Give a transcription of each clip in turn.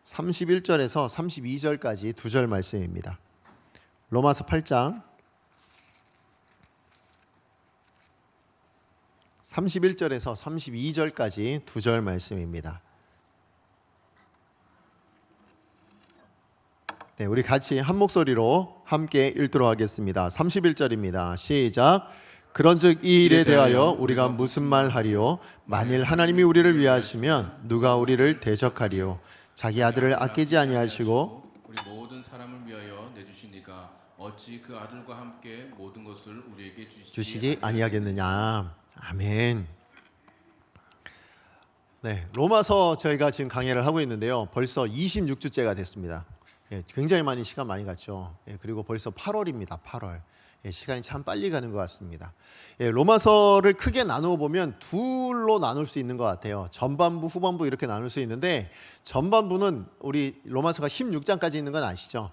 31절에서 32절까지 두 절 말씀입니다. 로마서 8장 31절에서 32절까지 두 절 말씀입니다. 네, 우리 같이 한 목소리로 함께 읽도록 하겠습니다. 31절입니다. 시작. 그런즉 이 일에 대하여 우리가 무슨 말 하리요? 만일 하나님이 우리를 위하시면 누가 우리를 대적하리요? 자기 아들을 아끼지 아니하시고 우리 모든 사람을 위하여 내주시니까 어찌 그 아들과 함께 모든 것을 우리에게 주시지 아니하겠느냐. 아멘. 네, 로마서 저희가 지금 강의를 하고 있는데요. 벌써 26주째가 됐습니다. 굉장히 많이 시간 많이 갔죠. 그리고 벌써 8월입니다. 8월. 시간이 참 빨리 가는 것 같습니다. 로마서를 크게 나누어 보면 둘로 나눌 수 있는 것 같아요. 전반부, 후반부 이렇게 나눌 수 있는데 전반부는 우리 로마서가 16장까지 있는 건 아시죠?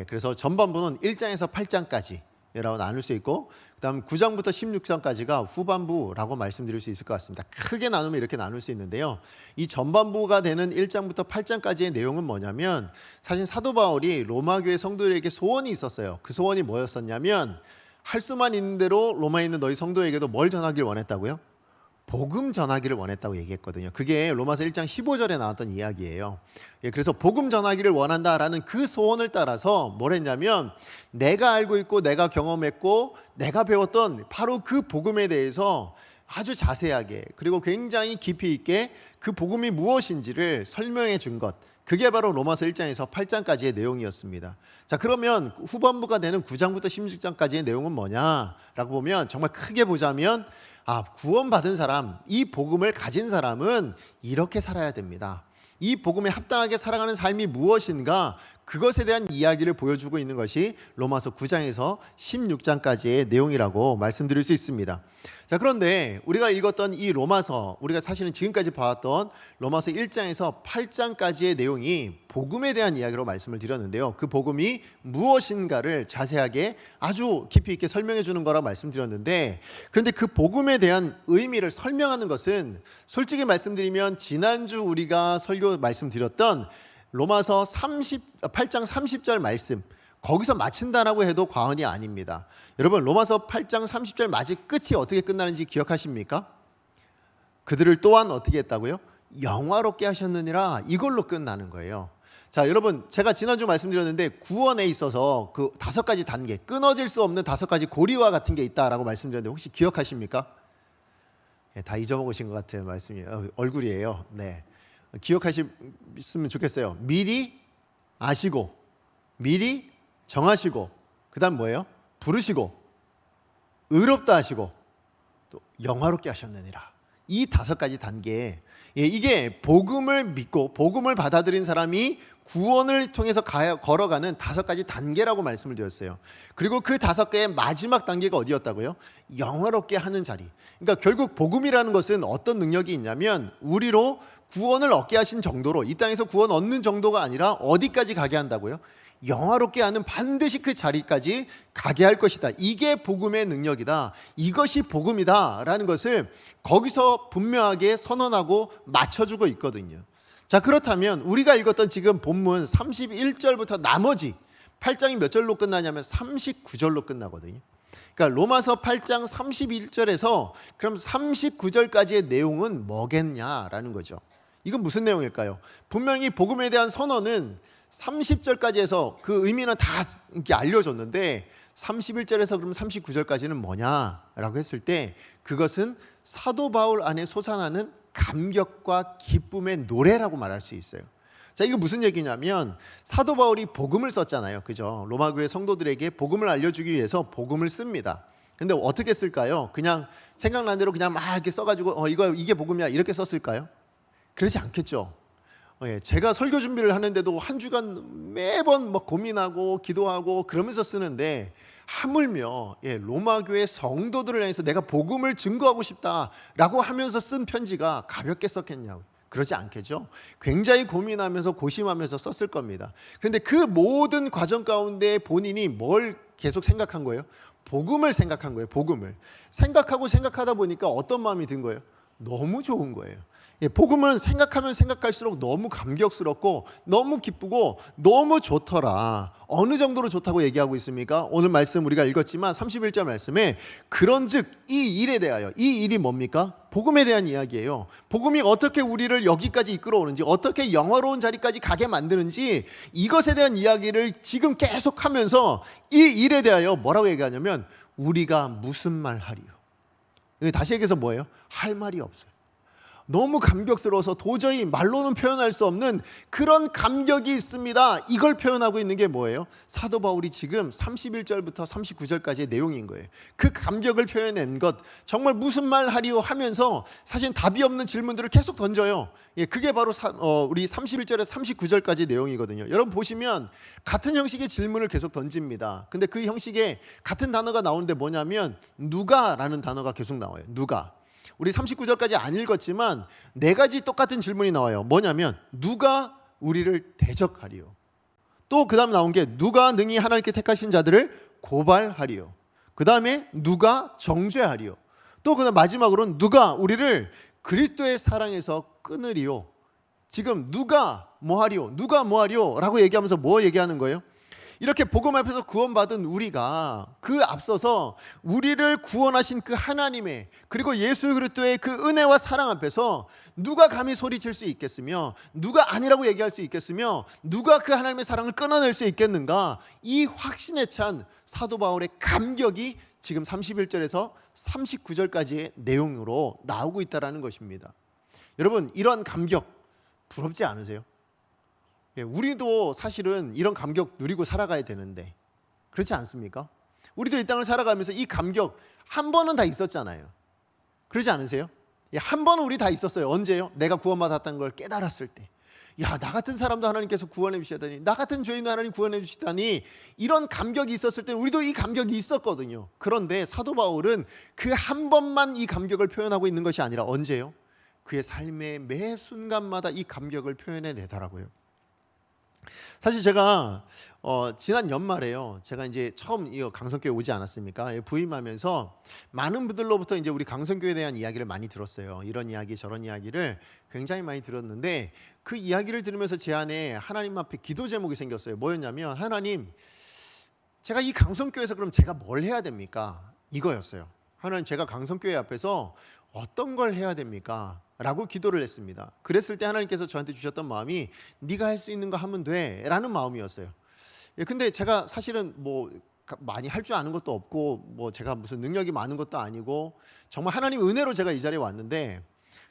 그래서 전반부는 1장에서 8장까지 라고 나눌 수 있고, 그 다음 9장부터 16장까지가 후반부라고 말씀드릴 수 있을 것 같습니다. 크게 나누면 이렇게 나눌 수 있는데요, 이 전반부가 되는 1장부터 8장까지의 내용은 뭐냐면, 사실 사도 바울이 로마교회 성도들에게 소원이 있었어요. 그 소원이 뭐였었냐면, 할 수만 있는 대로 로마에 있는 너희 성도에게도 뭘 전하기를 원했다고요? 복음 전하기를 원했다고 얘기했거든요. 그게 로마서 1장 15절에 나왔던 이야기예요. 그래서 복음 전하기를 원한다라는 그 소원을 따라서 뭘 했냐면, 내가 알고 있고 내가 경험했고 내가 배웠던 바로 그 복음에 대해서 아주 자세하게, 그리고 굉장히 깊이 있게 그 복음이 무엇인지를 설명해 준 것, 그게 바로 로마서 1장에서 8장까지의 내용이었습니다. 자, 그러면 후반부가 되는 9장부터 16장까지의 내용은 뭐냐라고 보면, 정말 크게 보자면, 구원받은 사람, 이 복음을 가진 사람은 이렇게 살아야 됩니다. 이 복음에 합당하게 살아가는 삶이 무엇인가, 그것에 대한 이야기를 보여주고 있는 것이 로마서 9장에서 16장까지의 내용이라고 말씀드릴 수 있습니다. 자, 그런데 우리가 읽었던 이 로마서, 우리가 사실은 지금까지 봐왔던 로마서 1장에서 8장까지의 내용이 복음에 대한 이야기로 말씀을 드렸는데요, 그 복음이 무엇인가를 자세하게 아주 깊이 있게 설명해 주는 거라고 말씀드렸는데, 그런데 그 복음에 대한 의미를 설명하는 것은 솔직히 말씀드리면 지난주 우리가 설교 말씀드렸던 로마서 8장 30절 말씀, 거기서 마친다라고 해도 과언이 아닙니다. 여러분, 로마서 8장 30절 마지 끝이 어떻게 끝나는지 기억하십니까? 그들을 또한 어떻게 했다고요? 영화롭게 하셨느니라, 이걸로 끝나는 거예요. 자, 여러분, 제가 지난주 말씀드렸는데 구원에 있어서 그 5가지 단계, 끊어질 수 없는 5가지 고리와 같은 게 있다라고 말씀드렸는데 혹시 기억하십니까? 다 잊어먹으신 것 같은 말씀이에요. 얼굴이에요. 네, 기억하셨으면 좋겠어요. 미리 아시고, 미리 정하시고, 그 다음 뭐예요? 부르시고, 의롭다 하시고, 또 영화롭게 하셨느니라. 이 5가지 단계, 이게 복음을 믿고 복음을 받아들인 사람이 구원을 통해서 걸어가는 5가지 단계라고 말씀을 드렸어요. 그리고 그 5개의 마지막 단계가 어디였다고요? 영화롭게 하는 자리. 그러니까 결국 복음이라는 것은 어떤 능력이 있냐면, 우리로 구원을 얻게 하신 정도로, 이 땅에서 구원 얻는 정도가 아니라 어디까지 가게 한다고요? 영화롭게 하는, 반드시 그 자리까지 가게 할 것이다. 이게 복음의 능력이다. 이것이 복음이다 라는 것을 거기서 분명하게 선언하고 맞춰주고 있거든요. 자, 그렇다면 우리가 읽었던 지금 본문 31절부터 나머지 8장이 몇 절로 끝나냐면 39절로 끝나거든요. 그러니까 로마서 8장 31절에서 그럼 39절까지의 내용은 뭐겠냐라는 거죠. 이건 무슨 내용일까요? 분명히 복음에 대한 선언은 30절까지 해서 그 의미는 다 이렇게 알려줬는데, 31절에서 그럼 39절까지는 뭐냐라고 했을 때, 그것은 사도 바울 안에 솟아나는 감격과 기쁨의 노래라고 말할 수 있어요. 자, 이거 무슨 얘기냐면, 사도 바울이 복음을 썼잖아요, 그죠? 로마교회 성도들에게 복음을 알려주기 위해서 복음을 씁니다. 근데 어떻게 쓸까요? 그냥 생각난 대로 그냥 막 이렇게 써가지고 이게 복음이야 이렇게 썼을까요? 그러지 않겠죠. 제가 설교 준비를 하는데도 한 주간 매번 고민하고 기도하고 그러면서 쓰는데, 하물며 로마교회 성도들을 향해서 내가 복음을 증거하고 싶다라고 하면서 쓴 편지가 가볍게 썼겠냐고. 그러지 않겠죠. 굉장히 고민하면서 고심하면서 썼을 겁니다. 그런데 그 모든 과정 가운데 본인이 뭘 계속 생각한 거예요? 복음을 생각한 거예요. 복음을 생각하고 생각하다 보니까 어떤 마음이 든 거예요? 너무 좋은 거예요. 복음은 생각하면 생각할수록 너무 감격스럽고 너무 기쁘고 너무 좋더라. 어느 정도로 좋다고 얘기하고 있습니까? 오늘 말씀 우리가 읽었지만 31절 말씀에 그런즉 이 일에 대하여, 이 일이 뭡니까? 복음에 대한 이야기예요. 복음이 어떻게 우리를 여기까지 이끌어오는지, 어떻게 영화로운 자리까지 가게 만드는지, 이것에 대한 이야기를 지금 계속 하면서 이 일에 대하여 뭐라고 얘기하냐면 우리가 무슨 말 하리요. 다시 얘기해서 뭐예요? 할 말이 없어요. 너무 감격스러워서 도저히 말로는 표현할 수 없는 그런 감격이 있습니다. 이걸 표현하고 있는 게 뭐예요? 사도 바울이 지금 31절부터 39절까지의 내용인 거예요. 그 감격을 표현한 것, 정말 무슨 말 하리요 하면서 사실 답이 없는 질문들을 계속 던져요. 그게 바로 우리 31절에서 39절까지 내용이거든요. 여러분 보시면 같은 형식의 질문을 계속 던집니다. 근데 그 형식에 같은 단어가 나오는데 뭐냐면 누가라는 단어가 계속 나와요. 누가. 우리 39절까지 안 읽었지만 네 가지 똑같은 질문이 나와요. 뭐냐면 누가 우리를 대적하리요. 또 그 다음 나온 게 누가 능히 하나님께 택하신 자들을 고발하리요. 그 다음에 누가 정죄하리요. 또 그 다음 마지막으로는 누가 우리를 그리스도의 사랑에서 끊으리요. 지금 누가 뭐하리요, 누가 뭐하리요 라고 얘기하면서 뭐 얘기하는 거예요? 이렇게 복음 앞에서 구원받은 우리가 그 앞서서 우리를 구원하신 그 하나님의, 그리고 예수 그리스도의 그 은혜와 사랑 앞에서 누가 감히 소리칠 수 있겠으며, 누가 아니라고 얘기할 수 있겠으며, 누가 그 하나님의 사랑을 끊어낼 수 있겠는가? 이 확신에 찬 사도 바울의 감격이 지금 31절에서 39절까지의 내용으로 나오고 있다는 것입니다. 여러분, 이런 감격 부럽지 않으세요? 우리도 사실은 이런 감격 누리고 살아가야 되는데 그렇지 않습니까? 우리도 이 땅을 살아가면서 이 감격 한 번은 다 있었잖아요. 그렇지 않으세요? 한 번은 우리 다 있었어요. 언제요? 내가 구원받았다는 걸 깨달았을 때. 야, 나 같은 사람도 하나님께서 구원해 주시다니, 나 같은 죄인도 하나님 구원해 주시다니, 이런 감격이 있었을 때 우리도 이 감격이 있었거든요. 그런데 사도 바울은 그 한 번만 이 감격을 표현하고 있는 것이 아니라 언제요? 그의 삶의 매 순간마다 이 감격을 표현해 내더라고요. 사실 제가 지난 연말에요. 제가 이제 처음 이 강성교회 오지 않았습니까? 부임하면서 많은 분들로부터 이제 우리 강성교회에 대한 이야기를 많이 들었어요. 이런 이야기 저런 이야기를 굉장히 많이 들었는데 그 이야기를 들으면서 제 안에 하나님 앞에 기도 제목이 생겼어요. 뭐였냐면 하나님, 제가 이 강성교회에서 그럼 제가 뭘 해야 됩니까? 이거였어요. 하나님, 제가 강성교회 앞에서 어떤 걸 해야 됩니까? 라고 기도를 했습니다. 그랬을 때 하나님께서 저한테 주셨던 마음이 네가 할 수 있는 거 하면 돼 라는 마음이었어요. 근데 제가 사실은 뭐 많이 할 줄 아는 것도 없고 뭐 제가 무슨 능력이 많은 것도 아니고 정말 하나님 은혜로 제가 이 자리에 왔는데,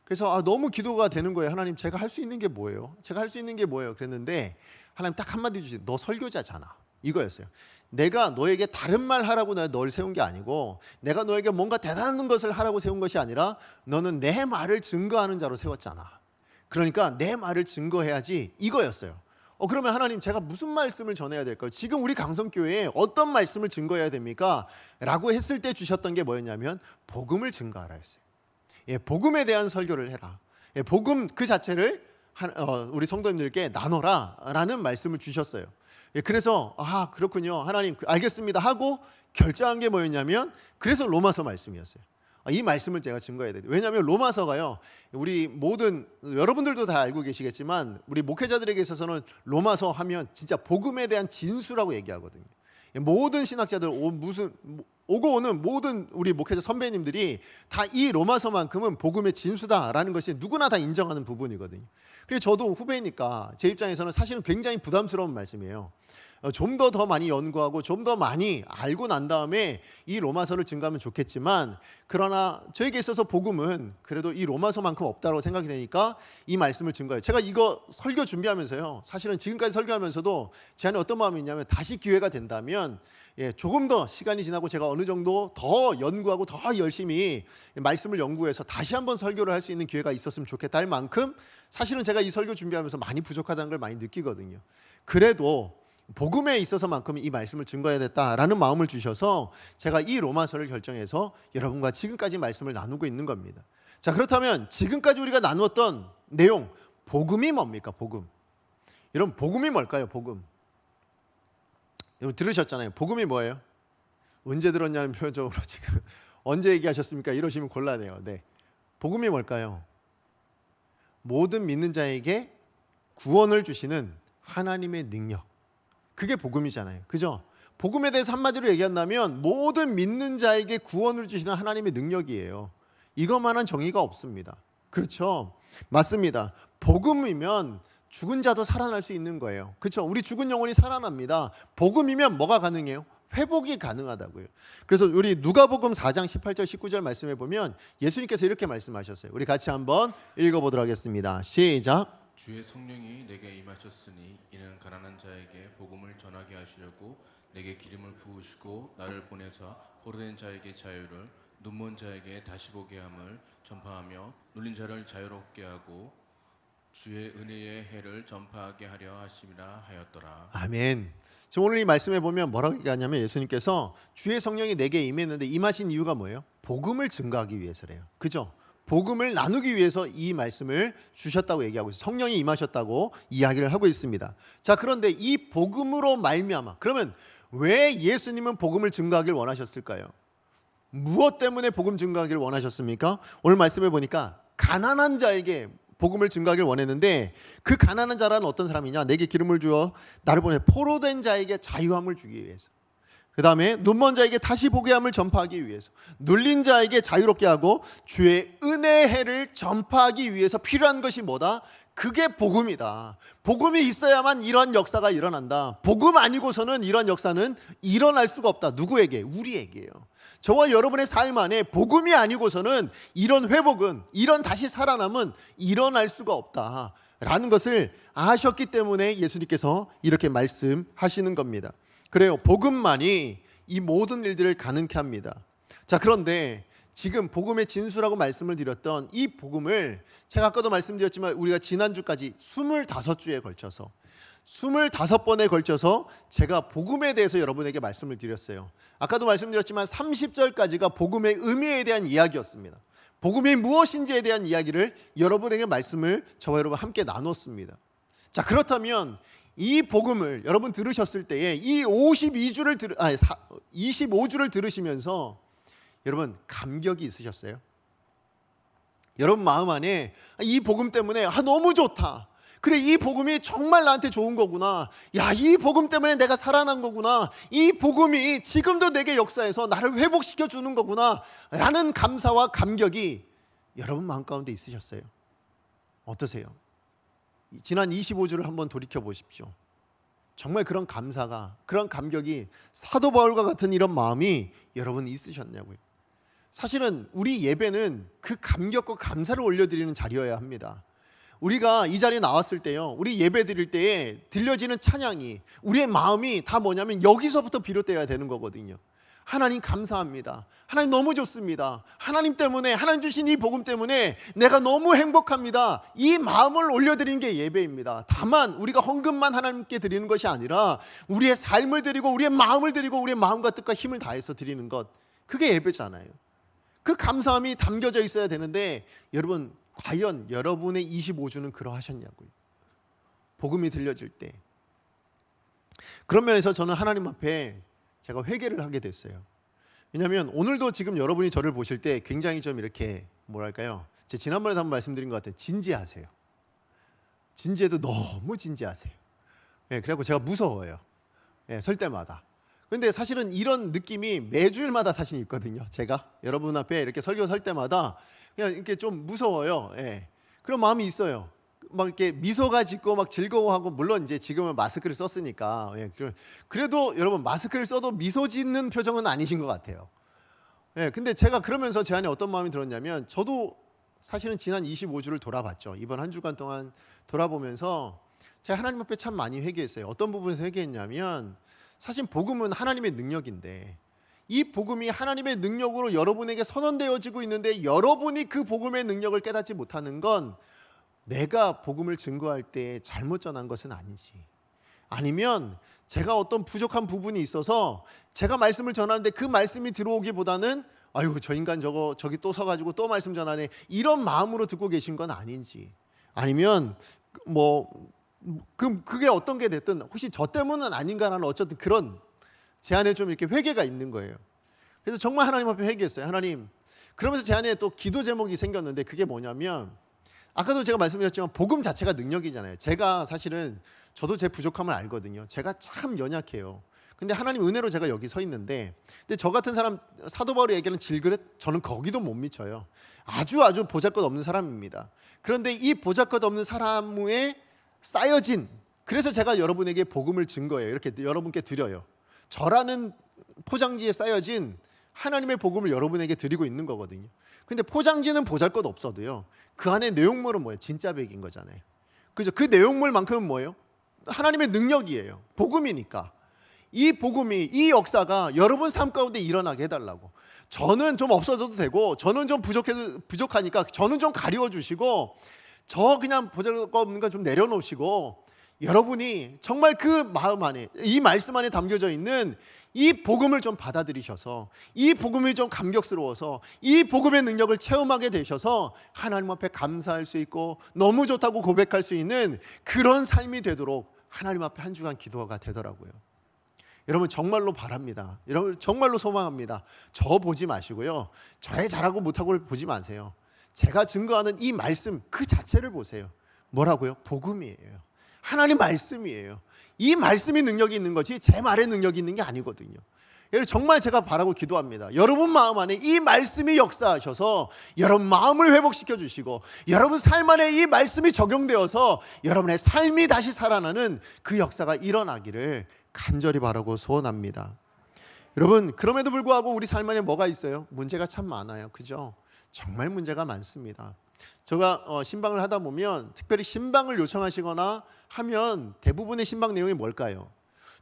그래서 너무 기도가 되는 거예요. 하나님, 제가 할 수 있는 게 뭐예요? 제가 할 수 있는 게 뭐예요? 그랬는데 하나님 딱 한마디 주시죠. 너 설교자잖아. 이거였어요. 내가 너에게 다른 말 하라고 내가 널 세운 게 아니고, 내가 너에게 뭔가 대단한 것을 하라고 세운 것이 아니라 너는 내 말을 증거하는 자로 세웠잖아. 그러니까 내 말을 증거해야지, 이거였어요. 그러면 하나님, 제가 무슨 말씀을 전해야 될까요? 지금 우리 강성교회에 어떤 말씀을 증거해야 됩니까? 라고 했을 때 주셨던 게 뭐였냐면 복음을 증거하라 했어요. 복음에 대한 설교를 해라. 복음 그 자체를 우리 성도님들께 나눠라 라는 말씀을 주셨어요. 그래서 그렇군요, 하나님 알겠습니다 하고 결정한 게 뭐였냐면, 그래서 로마서 말씀이었어요. 이 말씀을 제가 증거해야 돼요. 왜냐하면 로마서가요, 우리 모든, 여러분들도 다 알고 계시겠지만 우리 목회자들에게 있어서는 로마서 하면 진짜 복음에 대한 진수라고 얘기하거든요. 모든 신학자들, 오고 오는 모든 우리 목회자 선배님들이 다 이 로마서만큼은 복음의 진수다라는 것이 누구나 다 인정하는 부분이거든요. 그래서 저도 후배니까 제 입장에서는 사실은 굉장히 부담스러운 말씀이에요. 좀 더 많이 연구하고 좀 더 많이 알고 난 다음에 이 로마서를 증거하면 좋겠지만, 그러나 저에게 있어서 복음은 그래도 이 로마서만큼 없다고 생각이 되니까 이 말씀을 증거해요. 제가 이거 설교 준비하면서요, 사실은 지금까지 설교하면서도 제 안에 어떤 마음이 있냐면, 다시 기회가 된다면 조금 더 시간이 지나고 제가 어느 정도 더 연구하고 더 열심히 말씀을 연구해서 다시 한번 설교를 할 수 있는 기회가 있었으면 좋겠다 할 만큼 사실은 제가 이 설교 준비하면서 많이 부족하다는 걸 많이 느끼거든요. 그래도 복음에 있어서만큼은 이 말씀을 증거해야 됐다라는 마음을 주셔서 제가 이 로마서를 결정해서 여러분과 지금까지 말씀을 나누고 있는 겁니다. 자, 그렇다면 지금까지 우리가 나누었던 내용, 복음이 뭡니까? 복음. 여러분, 복음이 뭘까요? 복음. 여러분 들으셨잖아요. 복음이 뭐예요? 언제 들었냐는 표정으로 지금 언제 얘기하셨습니까? 이러시면 곤란해요. 네. 복음이 뭘까요? 모든 믿는 자에게 구원을 주시는 하나님의 능력. 그게 복음이잖아요. 그죠? 복음에 대해서 한마디로 얘기한다면 모든 믿는 자에게 구원을 주시는 하나님의 능력이에요. 이것만한 정의가 없습니다. 그렇죠? 맞습니다. 복음이면 죽은 자도 살아날 수 있는 거예요. 그렇죠? 우리 죽은 영혼이 살아납니다. 복음이면 뭐가 가능해요? 회복이 가능하다고요. 그래서 우리 누가복음 4장 18절 19절 말씀해 보면 예수님께서 이렇게 말씀하셨어요. 우리 같이 한번 읽어보도록 하겠습니다. 시작. 주의 성령이 내게 임하셨으니 이는 가난한 자에게 복음을 전하게 하시려고 내게 기름을 부으시고 나를 보내사 포로된 자에게 자유를 눈먼 자에게 다시 보게 함을 전파하며 눌린 자를 자유롭게 하고 주의 은혜의 해를 전파하게 하려 하심이라 하였더라. 아멘. 지금 오늘 이 말씀에 보면 뭐라고 얘기하냐면 예수님께서 주의 성령이 내게 임했는데 임하신 이유가 뭐예요? 복음을 증거하기 위해서래요. 그죠? 복음을 나누기 위해서 이 말씀을 주셨다고 얘기하고 있어요. 성령이 임하셨다고 이야기를 하고 있습니다. 자, 그런데 이 복음으로 말미암아, 그러면 왜 예수님은 복음을 증거하길 원하셨을까요? 무엇 때문에 복음 증거하기를 원하셨습니까? 오늘 말씀해 보니까 가난한 자에게 복음을 증거하길 원했는데 그 가난한 자라는 어떤 사람이냐? 내게 기름을 주어 나를 보내 포로된 자에게 자유함을 주기 위해서, 그 다음에 눈먼 자에게 다시 보게 함을 전파하기 위해서, 눌린 자에게 자유롭게 하고 주의 은혜의 해를 전파하기 위해서 필요한 것이 뭐다? 그게 복음이다. 복음이 있어야만 이런 역사가 일어난다. 복음 아니고서는 이런 역사는 일어날 수가 없다. 누구에게? 우리에게요. 저와 여러분의 삶 안에 복음이 아니고서는 이런 회복은, 이런 다시 살아남은 일어날 수가 없다라는 것을 아셨기 때문에 예수님께서 이렇게 말씀하시는 겁니다. 그래요. 복음만이 이 모든 일들을 가능케 합니다. 자, 그런데 지금 복음의 진수라고 말씀을 드렸던 이 복음을 제가 아까도 말씀드렸지만 우리가 지난주까지 25주에 걸쳐서 25번에 걸쳐서 제가 복음에 대해서 여러분에게 말씀을 드렸어요. 아까도 말씀드렸지만 30절까지가 복음의 의미에 대한 이야기였습니다. 복음이 무엇인지에 대한 이야기를 여러분에게 말씀을 저와 여러분 함께 나눴습니다. 자, 그렇다면 이 복음을 여러분 들으셨을 때에 이 25주를 들으시면서 여러분 감격이 있으셨어요? 여러분 마음 안에 이 복음 때문에 너무 좋다. 그래, 이 복음이 정말 나한테 좋은 거구나. 야, 이 복음 때문에 내가 살아난 거구나. 이 복음이 지금도 내게 역사해서 나를 회복시켜 주는 거구나 라는 감사와 감격이 여러분 마음 가운데 있으셨어요? 어떠세요? 지난 25주를 한번 돌이켜 보십시오. 정말 그런 감사가, 그런 감격이 사도 바울과 같은 이런 마음이 여러분 있으셨냐고요. 사실은 우리 예배는 그 감격과 감사를 올려드리는 자리여야 합니다. 우리가 이 자리에 나왔을 때요, 우리 예배 드릴 때에 들려지는 찬양이, 우리의 마음이 다 뭐냐면 여기서부터 비롯되어야 되는 거거든요. 하나님 감사합니다. 하나님 너무 좋습니다. 하나님 때문에, 하나님 주신 이 복음 때문에 내가 너무 행복합니다. 이 마음을 올려드리는 게 예배입니다. 다만 우리가 헌금만 하나님께 드리는 것이 아니라 우리의 삶을 드리고 우리의 마음을 드리고 우리의 마음과 뜻과 힘을 다해서 드리는 것, 그게 예배잖아요. 그 감사함이 담겨져 있어야 되는데 여러분, 과연 여러분의 25주는 그러하셨냐고요. 복음이 들려질 때. 그런 면에서 저는 하나님 앞에 제가 회개를 하게 됐어요. 왜냐하면 오늘도 지금 여러분이 저를 보실 때 굉장히 좀 이렇게 뭐랄까요, 제가 지난번에도 한번 말씀드린 것 같아요. 진지하세요. 진지해도 너무 진지하세요. 그래갖고 제가 무서워요. 설 때마다. 근데 사실은 이런 느낌이 매주일마다 사실 있거든요. 제가 여러분 앞에 이렇게 설교 설 때마다 그냥 이렇게 좀 무서워요. 그런 마음이 있어요. 막 이렇게 미소가 짓고 막 즐거워하고, 물론 이제 지금은 마스크를 썼으니까, 그래도 여러분 마스크를 써도 미소 짓는 표정은 아니신 것 같아요. 근데 제가 그러면서 제 안에 어떤 마음이 들었냐면, 저도 사실은 지난 25주를 돌아봤죠. 이번 한 주간 동안 돌아보면서 제가 하나님 앞에 참 많이 회개했어요. 어떤 부분에서 회개했냐면, 사실 복음은 하나님의 능력인데 이 복음이 하나님의 능력으로 여러분에게 선언되어지고 있는데 여러분이 그 복음의 능력을 깨닫지 못하는 건 내가 복음을 증거할 때 잘못 전한 것은 아니지, 아니면 제가 어떤 부족한 부분이 있어서 제가 말씀을 전하는데 그 말씀이 들어오기보다는 아유, 저 인간 저기 또 서가지고 또 말씀 전하네, 이런 마음으로 듣고 계신 건 아닌지, 아니면 그게 어떤 게 됐든 혹시 저 때문은 아닌가라는 어쨌든 그런 제 안에 좀 이렇게 회개가 있는 거예요. 그래서 정말 하나님 앞에 회개했어요. 하나님, 그러면서 제 안에 또 기도 제목이 생겼는데 그게 뭐냐면, 아까도 제가 말씀드렸지만 복음 자체가 능력이잖아요. 제가 사실은 저도 제 부족함을 알거든요. 제가 참 연약해요. 근데 하나님 은혜로 제가 여기 서 있는데, 근데 저 같은 사람, 사도 바울이 얘기하는 질그릇, 저는 거기도 못 미쳐요. 아주 보잘것없는 사람입니다. 그런데 이 보잘것없는 사람에 쌓여진, 그래서 제가 여러분에게 복음을 준 거예요. 이렇게 여러분께 드려요. 저라는 포장지에 쌓여진 하나님의 복음을 여러분에게 드리고 있는 거거든요. 근데 포장지는 보잘것없어도요, 그 안에 내용물은 뭐예요? 진짜 백인 거잖아요. 그죠? 그 내용물만큼은 뭐예요? 하나님의 능력이에요. 복음이니까. 이 복음이, 이 역사가 여러분 삶 가운데 일어나게 해달라고. 저는 좀 없어져도 되고, 저는 좀 부족하니까 저는 좀 가리워 주시고, 저 그냥 보잘것없는 거 좀 내려놓으시고, 여러분이 정말 그 마음 안에, 이 말씀 안에 담겨져 있는 이 복음을 좀 받아들이셔서, 이 복음이 좀 감격스러워서, 이 복음의 능력을 체험하게 되셔서 하나님 앞에 감사할 수 있고 너무 좋다고 고백할 수 있는 그런 삶이 되도록 하나님 앞에 한 주간 기도가 되더라고요. 여러분 정말로 바랍니다. 여러분 정말로 소망합니다. 저 보지 마시고요, 저의 잘하고 못하고를 보지 마세요. 제가 증거하는 이 말씀 그 자체를 보세요. 뭐라고요? 복음이에요. 하나님 말씀이에요. 이 말씀이 능력이 있는 거지 제 말에 능력이 있는 게 아니거든요. 여러분 정말 제가 바라고 기도합니다. 여러분 마음 안에 이 말씀이 역사하셔서 여러분 마음을 회복시켜 주시고, 여러분 삶 안에 이 말씀이 적용되어서 여러분의 삶이 다시 살아나는 그 역사가 일어나기를 간절히 바라고 소원합니다. 여러분 그럼에도 불구하고 우리 삶 안에 뭐가 있어요? 문제가 참 많아요. 그죠? 정말 문제가 많습니다. 제가 신방을 하다 보면 특별히 신방을 요청하시거나 하면 대부분의 신방 내용이 뭘까요?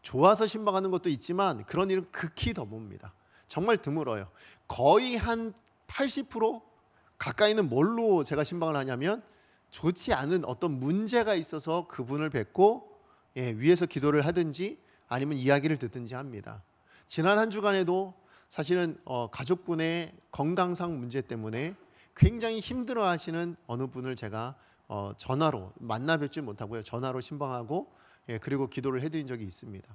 좋아서 신방하는 것도 있지만 그런 일은 극히 드뭅니다. 정말 드물어요. 거의 한 80% 가까이는 뭘로 제가 신방을 하냐면, 좋지 않은 어떤 문제가 있어서 그분을 뵙고 위에서 기도를 하든지 아니면 이야기를 듣든지 합니다. 지난 한 주간에도 사실은 가족분의 건강상 문제 때문에 굉장히 힘들어하시는 어느 분을 제가 전화로 만나 뵙지 못하고요, 전화로 신방하고 그리고 기도를 해드린 적이 있습니다.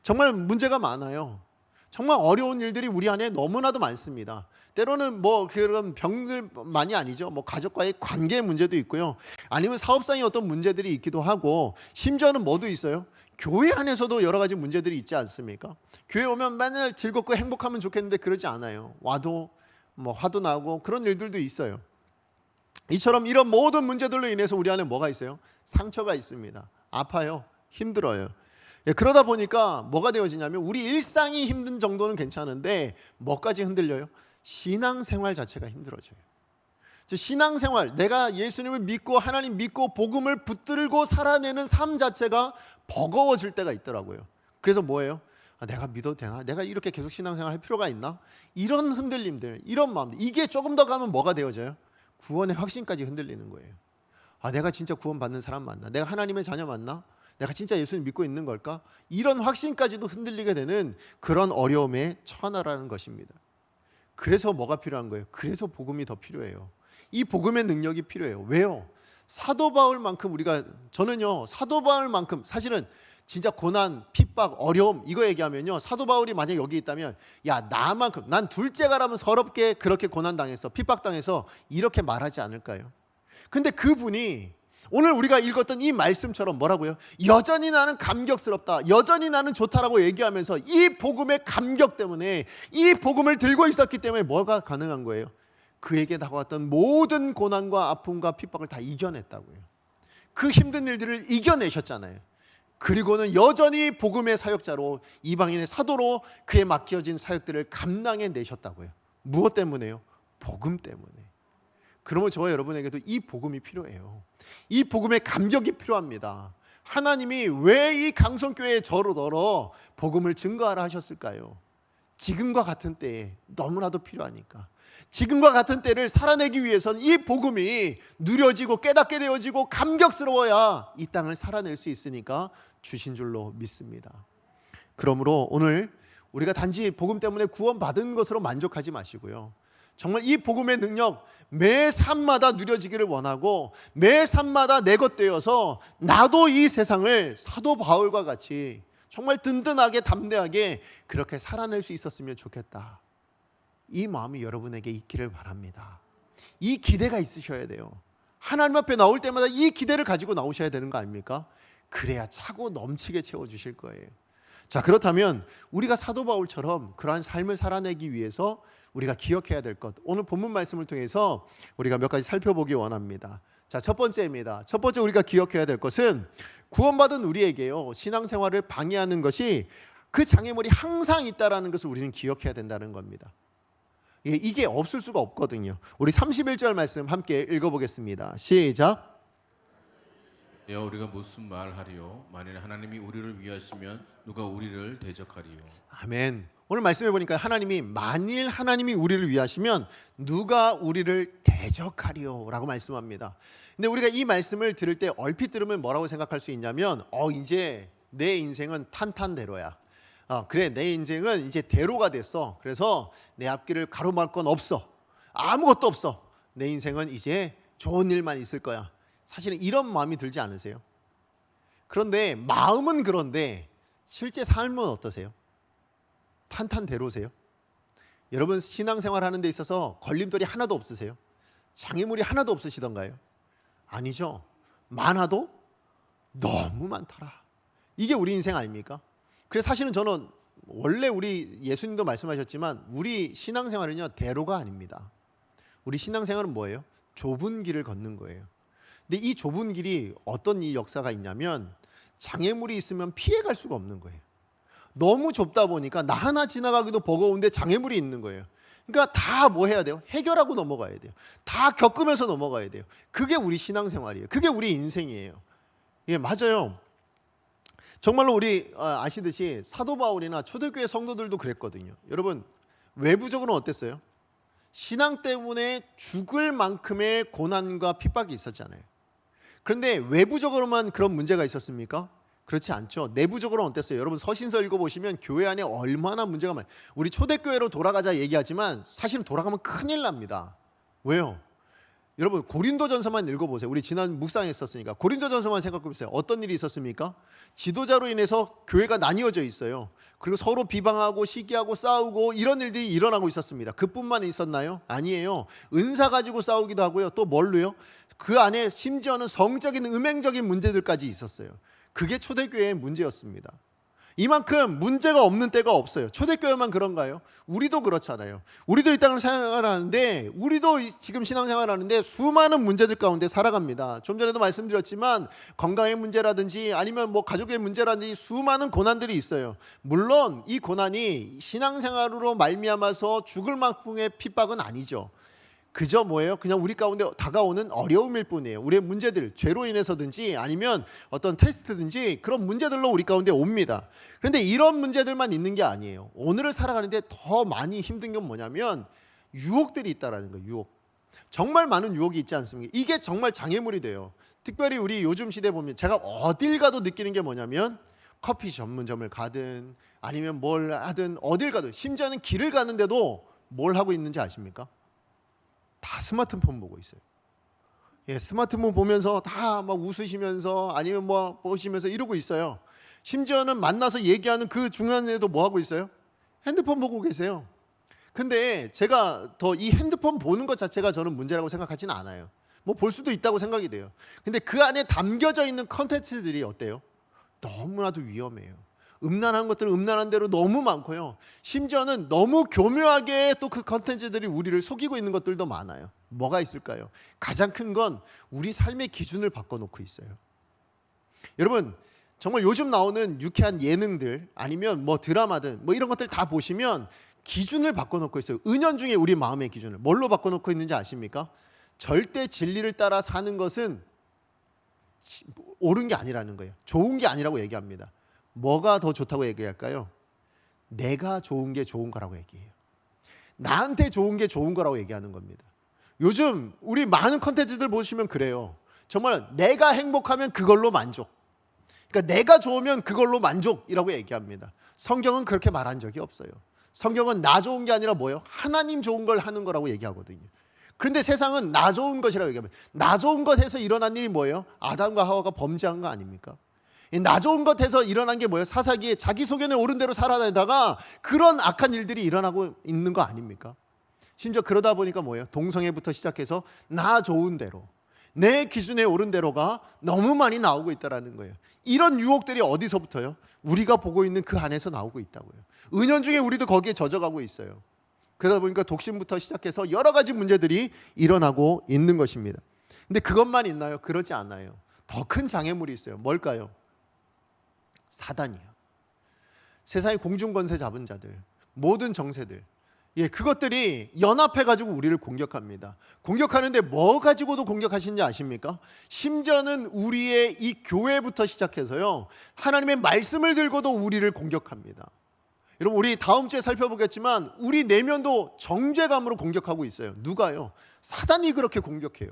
정말 문제가 많아요. 정말 어려운 일들이 우리 안에 너무나도 많습니다. 때로는 뭐 그런 병들만이 아니죠. 뭐 가족과의 관계 문제도 있고요, 아니면 사업상의 어떤 문제들이 있기도 하고, 심지어는 뭐도 있어요. 교회 안에서도 여러 가지 문제들이 있지 않습니까? 교회 오면 맨날 즐겁고 행복하면 좋겠는데 그러지 않아요. 와도 뭐 화도 나고 그런 일들도 있어요. 이처럼 이런 모든 문제들로 인해서 우리 안에 뭐가 있어요? 상처가 있습니다. 아파요. 힘들어요. 그러다 보니까 뭐가 되어지냐면, 우리 일상이 힘든 정도는 괜찮은데 뭐까지 흔들려요? 신앙생활 자체가 힘들어져요. 신앙생활, 내가 예수님을 믿고 하나님 믿고 복음을 붙들고 살아내는 삶 자체가 버거워질 때가 있더라고요. 그래서 뭐예요? 내가 믿어도 되나? 내가 이렇게 계속 신앙생활 할 필요가 있나? 이런 흔들림들, 이런 마음들, 이게 조금 더 가면 뭐가 되어져요? 구원의 확신까지 흔들리는 거예요. 내가 진짜 구원받는 사람 맞나? 내가 하나님의 자녀 맞나? 내가 진짜 예수님 믿고 있는 걸까? 이런 확신까지도 흔들리게 되는 그런 어려움에 처하라는 것입니다. 그래서 뭐가 필요한 거예요? 그래서 복음이 더 필요해요. 이 복음의 능력이 필요해요. 왜요? 사도 바울만큼 저는요, 사도 바울만큼 사실은 진짜 고난, 핍박, 어려움 이거 얘기하면요, 사도 바울이 만약 여기 있다면, 야 나만큼, 난 둘째가라면 서럽게 그렇게 고난당해서 핍박당해서 이렇게 말하지 않을까요? 근데 그분이 오늘 우리가 읽었던 이 말씀처럼 뭐라고요? 여전히 나는 감격스럽다, 여전히 나는 좋다라고 얘기하면서 이 복음의 감격 때문에, 이 복음을 들고 있었기 때문에 뭐가 가능한 거예요? 그에게 다가왔던 모든 고난과 아픔과 핍박을 다 이겨냈다고요. 그 힘든 일들을 이겨내셨잖아요. 그리고는 여전히 복음의 사역자로, 이방인의 사도로 그에 맡겨진 사역들을 감당해 내셨다고요. 무엇 때문에요? 복음 때문에. 그러면 저와 여러분에게도 이 복음이 필요해요. 이 복음의 감격이 필요합니다. 하나님이 왜 이 강성교회에 저러더러 복음을 증거하라 하셨을까요? 지금과 같은 때에 너무나도 필요하니까. 지금과 같은 때를 살아내기 위해서는 이 복음이 누려지고 깨닫게 되어지고 감격스러워야 이 땅을 살아낼 수 있으니까 주신 줄로 믿습니다. 그러므로 오늘 우리가 단지 복음 때문에 구원받은 것으로 만족하지 마시고요, 정말 이 복음의 능력 매 삶마다 누려지기를 원하고, 매 삶마다 내 것 되어서 나도 이 세상을 사도 바울과 같이 정말 든든하게 담대하게 그렇게 살아낼 수 있었으면 좋겠다, 이 마음이 여러분에게 있기를 바랍니다. 이 기대가 있으셔야 돼요. 하나님 앞에 나올 때마다 이 기대를 가지고 나오셔야 되는 거 아닙니까? 그래야 차고 넘치게 채워주실 거예요. 자, 그렇다면 우리가 사도 바울처럼 그러한 삶을 살아내기 위해서 우리가 기억해야 될 것, 오늘 본문 말씀을 통해서 우리가 몇 가지 살펴보기 원합니다. 자, 첫 번째입니다. 첫 번째 우리가 기억해야 될 것은 구원받은 우리에게요, 신앙생활을 방해하는 것이 그 장애물이 항상 있다라는 것을 우리는 기억해야 된다는 겁니다. 이게 없을 수가 없거든요. 우리 31절 말씀 함께 읽어보겠습니다. 시작. 여 우리가 무슨 말하리요? 만일 하나님이 우리를 위하시면 누가 우리를 대적하리요? 아멘. 오늘 말씀해 보니까 하나님이 만일 하나님이 우리를 위하시면 누가 우리를 대적하리요 라고 말씀합니다. 근데 우리가 이 말씀을 들을 때 얼핏 들으면 뭐라고 생각할 수 있냐면 이제 내 인생은 탄탄대로야. 그래, 내 인생은 이제 대로가 됐어. 그래서 내 앞길을 가로막을 건 없어. 아무것도 없어. 내 인생은 이제 좋은 일만 있을 거야. 사실은 이런 마음이 들지 않으세요? 그런데 마음은 그런데 실제 삶은 어떠세요? 탄탄대로세요? 여러분 신앙생활 하는 데 있어서 걸림돌이 하나도 없으세요? 장애물이 하나도 없으시던가요? 아니죠. 많아도 너무 많더라. 이게 우리 인생 아닙니까? 그래서 사실은 저는 원래 우리 예수님도 말씀하셨지만 우리 신앙생활은요, 대로가 아닙니다. 우리 신앙생활은 뭐예요? 좁은 길을 걷는 거예요. 근데 이 좁은 길이 어떤 이 역사가 있냐면 장애물이 있으면 피해갈 수가 없는 거예요. 너무 좁다 보니까 나 하나 지나가기도 버거운데 장애물이 있는 거예요. 그러니까 다 뭐 해야 돼요? 해결하고 넘어가야 돼요. 다 겪으면서 넘어가야 돼요. 그게 우리 신앙생활이에요. 그게 우리 인생이에요. 예, 맞아요. 정말로 우리 아시듯이 사도 바울이나 초대교회 성도들도 그랬거든요. 여러분 외부적으로는 어땠어요? 신앙 때문에 죽을 만큼의 고난과 핍박이 있었잖아요. 그런데 외부적으로만 그런 문제가 있었습니까? 그렇지 않죠. 내부적으로는 어땠어요? 여러분 서신서 읽어보시면 교회 안에 얼마나 문제가 많아요. 우리 초대교회로 돌아가자 얘기하지만 사실은 돌아가면 큰일 납니다. 왜요? 여러분 고린도전서만 읽어보세요. 우리 지난 묵상했었으니까 고린도전서만 생각해보세요. 어떤 일이 있었습니까? 지도자로 인해서 교회가 나뉘어져 있어요. 그리고 서로 비방하고 시기하고 싸우고 이런 일들이 일어나고 있었습니다. 그뿐만 있었나요? 아니에요. 은사 가지고 싸우기도 하고요. 또 뭘로요? 그 안에 심지어는 성적인 음행적인 문제들까지 있었어요. 그게 초대교회의 문제였습니다. 이만큼 문제가 없는 때가 없어요. 초대교회만 그런가요? 우리도 그렇잖아요. 우리도 이 땅을 생활하는데 우리도 지금 신앙생활하는데 수많은 문제들 가운데 살아갑니다. 좀 전에도 말씀드렸지만 건강의 문제라든지 아니면 뭐 가족의 문제라든지 수많은 고난들이 있어요. 물론 이 고난이 신앙생활으로 말미암아서 죽을 만큼의 핍박은 아니죠. 그저 뭐예요? 그냥 우리 가운데 다가오는 어려움일 뿐이에요. 우리의 문제들, 죄로 인해서든지 아니면 어떤 테스트든지 그런 문제들로 우리 가운데 옵니다. 그런데 이런 문제들만 있는 게 아니에요. 오늘을 살아가는데 더 많이 힘든 건 뭐냐면 유혹들이 있다라는 거예요. 유혹. 정말 많은 유혹이 있지 않습니까? 이게 정말 장애물이 돼요. 특별히 우리 요즘 시대 보면 제가 어딜 가도 느끼는 게 뭐냐면 커피 전문점을 가든 아니면 뭘 하든 어딜 가든 심지어는 길을 가는데도 뭘 하고 있는지 아십니까? 다 스마트폰 보고 있어요. 예, 스마트폰 보면서 다 막 웃으시면서 아니면 뭐 보시면서 이러고 있어요. 심지어는 만나서 얘기하는 그 중간에도 뭐 하고 있어요? 핸드폰 보고 계세요. 근데 제가 더 이 핸드폰 보는 것 자체가 저는 문제라고 생각하지는 않아요. 뭐 볼 수도 있다고 생각이 돼요. 근데 그 안에 담겨져 있는 컨텐츠들이 어때요? 너무나도 위험해요. 음란한 것들은 음란한 대로 너무 많고요. 심지어는 너무 교묘하게 또 그 컨텐츠들이 우리를 속이고 있는 것들도 많아요. 뭐가 있을까요? 가장 큰 건 우리 삶의 기준을 바꿔놓고 있어요. 여러분 정말 요즘 나오는 유쾌한 예능들 아니면 뭐 드라마든 뭐 이런 것들 다 보시면 기준을 바꿔놓고 있어요. 은연중에 우리 마음의 기준을 뭘로 바꿔놓고 있는지 아십니까? 절대 진리를 따라 사는 것은 옳은 게 아니라는 거예요. 좋은 게 아니라고 얘기합니다. 뭐가 더 좋다고 얘기할까요? 내가 좋은 게 좋은 거라고 얘기해요. 나한테 좋은 게 좋은 거라고 얘기하는 겁니다. 요즘 우리 많은 컨텐츠들 보시면 그래요. 정말 내가 행복하면 그걸로 만족. 그러니까 내가 좋으면 그걸로 만족이라고 얘기합니다. 성경은 그렇게 말한 적이 없어요. 성경은 나 좋은 게 아니라 뭐예요? 하나님 좋은 걸 하는 거라고 얘기하거든요. 그런데 세상은 나 좋은 것이라고 얘기합니다. 나 좋은 것에서 일어난 일이 뭐예요? 아담과 하와가 범죄한 거 아닙니까? 나 좋은 것에서 일어난 게 뭐예요? 사사기에 자기 소견에 옳은 대로 살아다니다가 그런 악한 일들이 일어나고 있는 거 아닙니까? 심지어 그러다 보니까 뭐예요? 동성애부터 시작해서 나 좋은 대로 내 기준에 오른 대로가 너무 많이 나오고 있다는 거예요. 이런 유혹들이 어디서부터요? 우리가 보고 있는 그 안에서 나오고 있다고요. 은연중에 우리도 거기에 젖어가고 있어요. 그러다 보니까 독신부터 시작해서 여러 가지 문제들이 일어나고 있는 것입니다. 근데 그것만 있나요? 그러지 않아요. 더 큰 장애물이 있어요. 뭘까요? 사단이요. 세상의 공중권세 잡은 자들, 모든 정세들, 그것들이 연합해가지고 우리를 공격합니다. 공격하는데 뭐 가지고도 공격하시는지 아십니까? 심지어는 우리의 이 교회부터 시작해서요, 하나님의 말씀을 들고도 우리를 공격합니다. 여러분, 우리 다음 주에 살펴보겠지만 우리 내면도 정죄감으로 공격하고 있어요. 누가요? 사단이 그렇게 공격해요.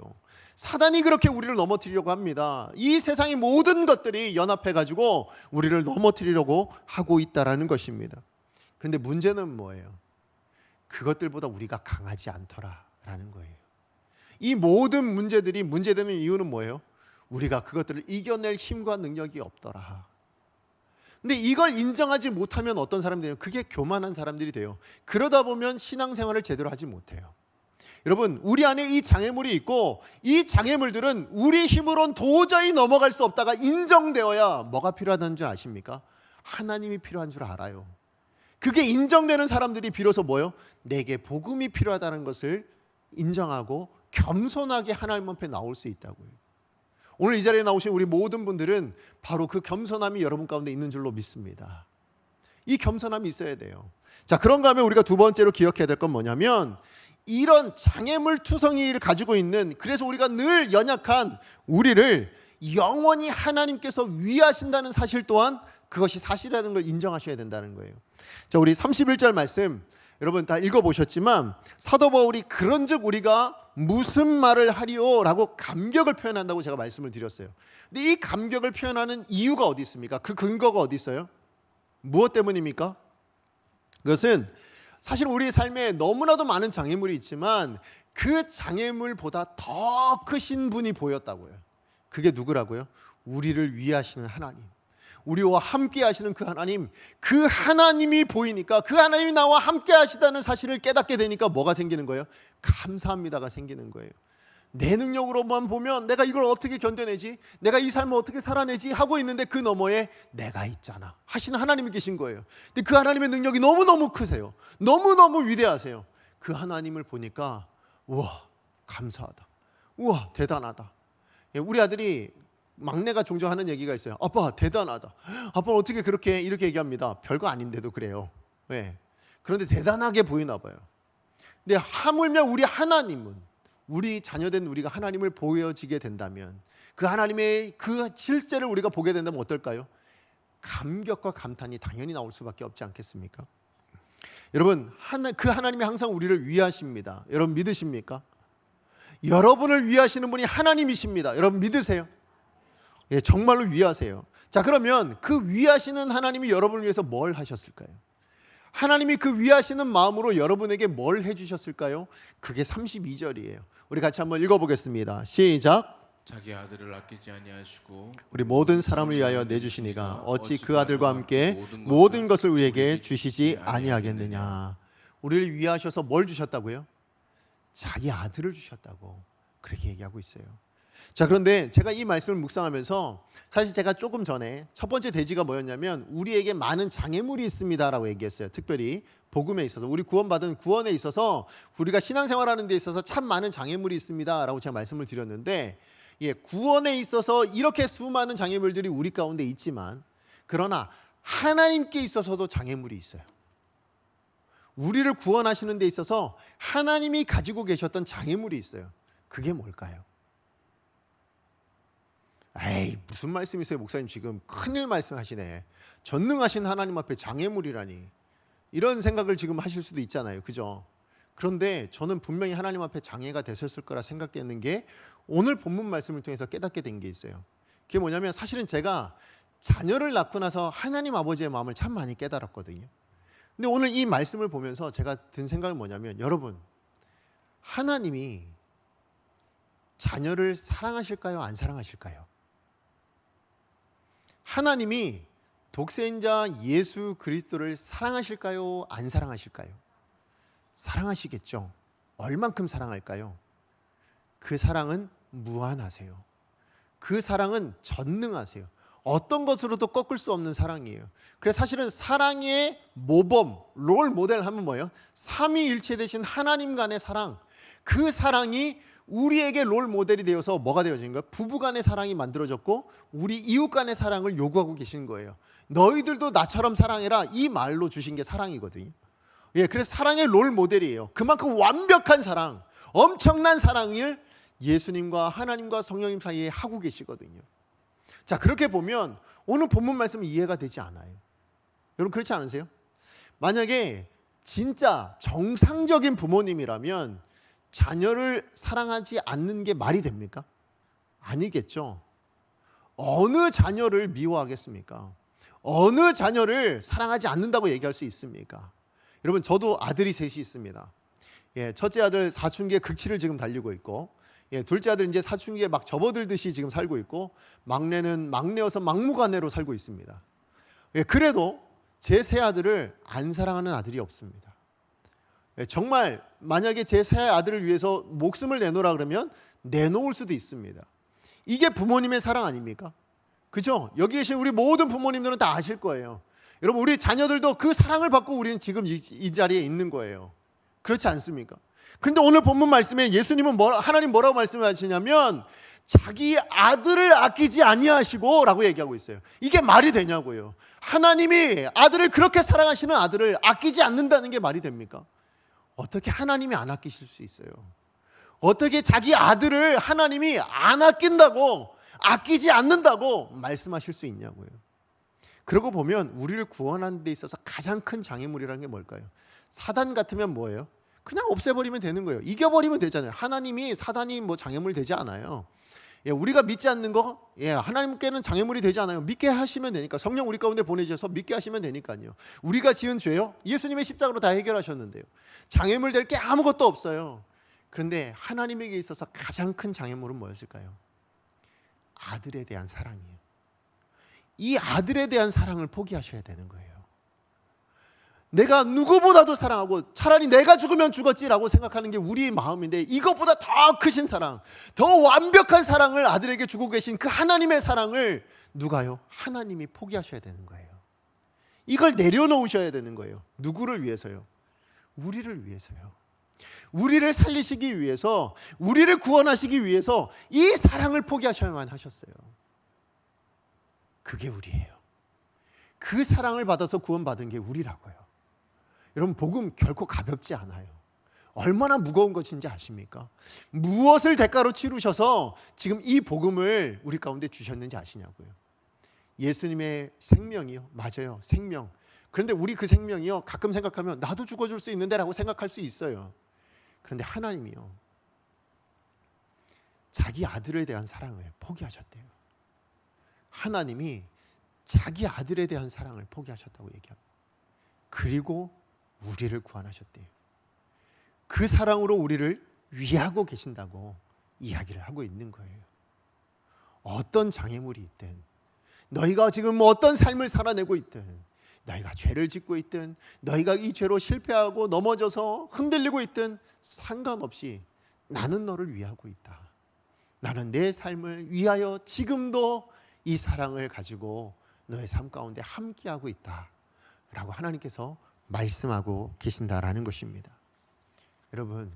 사단이 그렇게 우리를 넘어뜨리려고 합니다. 이 세상의 모든 것들이 연합해가지고 우리를 넘어뜨리려고 하고 있다는 것입니다. 그런데 문제는 뭐예요? 그것들보다 우리가 강하지 않더라라는 거예요. 이 모든 문제들이 문제되는 이유는 뭐예요? 우리가 그것들을 이겨낼 힘과 능력이 없더라. 근데 이걸 인정하지 못하면 어떤 사람들이에요? 그게 교만한 사람들이 돼요. 그러다 보면 신앙생활을 제대로 하지 못해요. 여러분, 우리 안에 이 장애물이 있고 이 장애물들은 우리 힘으로는 도저히 넘어갈 수 없다가 인정되어야 뭐가 필요하다는 줄 아십니까? 하나님이 필요한 줄 알아요. 그게 인정되는 사람들이 비로소 뭐예요? 내게 복음이 필요하다는 것을 인정하고 겸손하게 하나님 앞에 나올 수 있다고요. 오늘 이 자리에 나오신 우리 모든 분들은 바로 그 겸손함이 여러분 가운데 있는 줄로 믿습니다. 이 겸손함이 있어야 돼요. 자, 그런가 하면 우리가 두 번째로 기억해야 될 건 뭐냐면, 이런 장애물 투성이를 가지고 있는, 그래서 우리가 늘 연약한 우리를 영원히 하나님께서 위하신다는 사실 또한 그것이 사실이라는 걸 인정하셔야 된다는 거예요. 자, 우리 31절 말씀 여러분 다 읽어보셨지만, 사도 바울이 그런즉 우리가 무슨 말을 하리오 라고 감격을 표현한다고 제가 말씀을 드렸어요. 근데 이 감격을 표현하는 이유가 어디 있습니까? 그 근거가 어디 있어요? 무엇 때문입니까? 그것은 사실 우리 삶에 너무나도 많은 장애물이 있지만 그 장애물보다 더 크신 분이 보였다고요. 그게 누구라고요? 우리를 위하시는 하나님, 우리와 함께 하시는 그 하나님, 그 하나님이 보이니까, 그 하나님이 나와 함께 하시다는 사실을 깨닫게 되니까 뭐가 생기는 거예요? 감사합니다가 생기는 거예요. 내 능력으로만 보면 내가 이걸 어떻게 견뎌내지? 내가 이 삶을 어떻게 살아내지? 하고 있는데 그 너머에 내가 있잖아 하시는 하나님이 계신 거예요. 근데 그 하나님의 능력이 너무너무 크세요. 너무너무 위대하세요. 그 하나님을 보니까 우와, 감사하다. 우와, 대단하다. 우리 아들이, 막내가 종종 하는 얘기가 있어요. 아빠, 대단하다. 아빠는 어떻게 그렇게 이렇게 얘기합니다. 별거 아닌데도 그래요. 왜? 그런데 대단하게 보이나 봐요. 근데 하물며 우리 하나님은, 우리 자녀된 우리가 하나님을 보여지게 된다면, 그 하나님의 그 실제를 우리가 보게 된다면 어떨까요? 감격과 감탄이 당연히 나올 수밖에 없지 않겠습니까? 여러분, 그 하나님이 항상 우리를 위하십니다. 여러분 믿으십니까? 여러분을 위하시는 분이 하나님이십니다. 여러분 믿으세요? 예, 정말로 위하세요. 자, 그러면 그 위하시는 하나님이 여러분을 위해서 뭘 하셨을까요? 하나님이 그 위하시는 마음으로 여러분에게 뭘 해주셨을까요? 그게 32절이에요. 우리 같이 한번 읽어보겠습니다. 시작. 자기 아들을 아끼지 아니하시고 우리 모든 사람을 위하여 내주시니가 어찌 그 아들과 함께 모든 것을 우리에게 주시지 아니하겠느냐. 우리를 위하셔서 뭘 주셨다고요? 자기 아들을 주셨다고 그렇게 얘기하고 있어요. 자, 그런데 제가 이 말씀을 묵상하면서 사실 제가 조금 전에 첫 번째 대지가 뭐였냐면, 우리에게 많은 장애물이 있습니다라고 얘기했어요. 특별히 복음에 있어서, 우리 구원받은 구원에 있어서, 우리가 신앙생활하는 데 있어서 참 많은 장애물이 있습니다라고 제가 말씀을 드렸는데, 구원에 있어서 이렇게 수많은 장애물들이 우리 가운데 있지만, 그러나 하나님께 있어서도 장애물이 있어요. 우리를 구원하시는 데 있어서 하나님이 가지고 계셨던 장애물이 있어요. 그게 뭘까요? 에이, 무슨 말씀이세요 목사님, 지금 큰일 말씀하시네. 전능하신 하나님 앞에 장애물이라니, 이런 생각을 지금 하실 수도 있잖아요. 그죠? 그런데 저는 분명히 하나님 앞에 장애가 되셨을 거라 생각되는 게, 오늘 본문 말씀을 통해서 깨닫게 된 게 있어요. 그게 뭐냐면, 사실은 제가 자녀를 낳고 나서 하나님 아버지의 마음을 참 많이 깨달았거든요. 근데 오늘 이 말씀을 보면서 제가 든 생각은 뭐냐면, 여러분, 하나님이 자녀를 사랑하실까요? 안 사랑하실까요? 하나님이 독생자 예수 그리스도를 사랑하실까요? 안 사랑하실까요? 사랑하시겠죠. 얼만큼 사랑할까요? 그 사랑은 무한하세요. 그 사랑은 전능하세요. 어떤 것으로도 꺾을 수 없는 사랑이에요. 그래서 사실은 사랑의 모범, 롤 모델 하면 뭐예요? 삼위일체 되신 하나님 간의 사랑. 그 사랑이 우리에게 롤 모델이 되어서 뭐가 되어진 거예요? 부부 간의 사랑이 만들어졌고 우리 이웃 간의 사랑을 요구하고 계신 거예요. 너희들도 나처럼 사랑해라, 이 말로 주신 게 사랑이거든요. 예, 그래서 사랑의 롤 모델이에요. 그만큼 완벽한 사랑, 엄청난 사랑을 예수님과 하나님과 성령님 사이에 하고 계시거든요. 자, 그렇게 보면 오늘 본문 말씀은 이해가 되지 않아요. 여러분 그렇지 않으세요? 만약에 진짜 정상적인 부모님이라면 자녀를 사랑하지 않는 게 말이 됩니까? 아니겠죠. 어느 자녀를 미워하겠습니까? 어느 자녀를 사랑하지 않는다고 얘기할 수 있습니까? 여러분 저도 아들이 셋이 있습니다. 예, 첫째 아들 사춘기에 극치를 지금 달리고 있고, 예, 둘째 아들 이제 사춘기에 막 접어들듯이 지금 살고 있고, 막내는 막내여서 막무가내로 살고 있습니다. 예, 그래도 제 세 아들을 안 사랑하는 아들이 없습니다. 예, 정말 만약에 제 세 아들을 위해서 목숨을 내놓으라 그러면 내놓을 수도 있습니다. 이게 부모님의 사랑 아닙니까? 그죠? 여기 계신 우리 모든 부모님들은 다 아실 거예요. 여러분 우리 자녀들도 그 사랑을 받고 우리는 지금 이 자리에 있는 거예요. 그렇지 않습니까? 그런데 오늘 본문 말씀에 예수님은 하나님 뭐라고 말씀하시냐면 자기 아들을 아끼지 아니하시고 라고 얘기하고 있어요. 이게 말이 되냐고요. 하나님이 아들을 그렇게 사랑하시는 아들을 아끼지 않는다는 게 말이 됩니까? 어떻게 하나님이 안 아끼실 수 있어요? 어떻게 자기 아들을 하나님이 안 아낀다고, 아끼지 않는다고 말씀하실 수 있냐고요. 그러고 보면 우리를 구원하는 데 있어서 가장 큰 장애물이라는 게 뭘까요? 사단 같으면 뭐예요? 그냥 없애버리면 되는 거예요. 이겨버리면 되잖아요. 하나님이 사단이 뭐 장애물 되지 않아요. 예, 우리가 믿지 않는 거, 예, 하나님께는 장애물이 되지 않아요. 믿게 하시면 되니까. 성령 우리 가운데 보내주셔서 믿게 하시면 되니까요. 우리가 지은 죄요, 예수님의 십자가로 다 해결하셨는데요. 장애물 될 게 아무것도 없어요. 그런데 하나님에게 있어서 가장 큰 장애물은 뭐였을까요? 아들에 대한 사랑이에요. 이 아들에 대한 사랑을 포기하셔야 되는 거예요. 내가 누구보다도 사랑하고 차라리 내가 죽으면 죽었지라고 생각하는 게 우리의 마음인데, 이것보다 더 크신 사랑, 더 완벽한 사랑을 아들에게 주고 계신 그 하나님의 사랑을 누가요? 하나님이 포기하셔야 되는 거예요. 이걸 내려놓으셔야 되는 거예요. 누구를 위해서요? 우리를 위해서요. 우리를 살리시기 위해서, 우리를 구원하시기 위해서 이 사랑을 포기하셔야만 하셨어요. 그게 우리예요. 그 사랑을 받아서 구원받은 게 우리라고요. 여러분 복음 결코 가볍지 않아요. 얼마나 무거운 것인지 아십니까? 무엇을 대가로 치르셔서 지금 이 복음을 우리 가운데 주셨는지 아시냐고요. 예수님의 생명이요. 맞아요. 생명. 그런데 우리 그 생명이요, 가끔 생각하면 나도 죽어줄 수 있는데 라고 생각할 수 있어요. 그런데 하나님이요, 자기 아들에 대한 사랑을 포기하셨대요. 하나님이 자기 아들에 대한 사랑을 포기하셨다고 얘기합니다. 그리고 우리를 구원하셨대요. 그 사랑으로 우리를 위하고 계신다고 이야기를 하고 있는 거예요. 어떤 장애물이 있든, 너희가 지금 어떤 삶을 살아내고 있든, 너희가 죄를 짓고 있든, 너희가 이 죄로 실패하고 넘어져서 흔들리고 있든 상관없이 나는 너를 위하고 있다. 나는 내 삶을 위하여 지금도 이 사랑을 가지고 너의 삶 가운데 함께하고 있다 라고 하나님께서 말씀하고 계신다라는 것입니다. 여러분,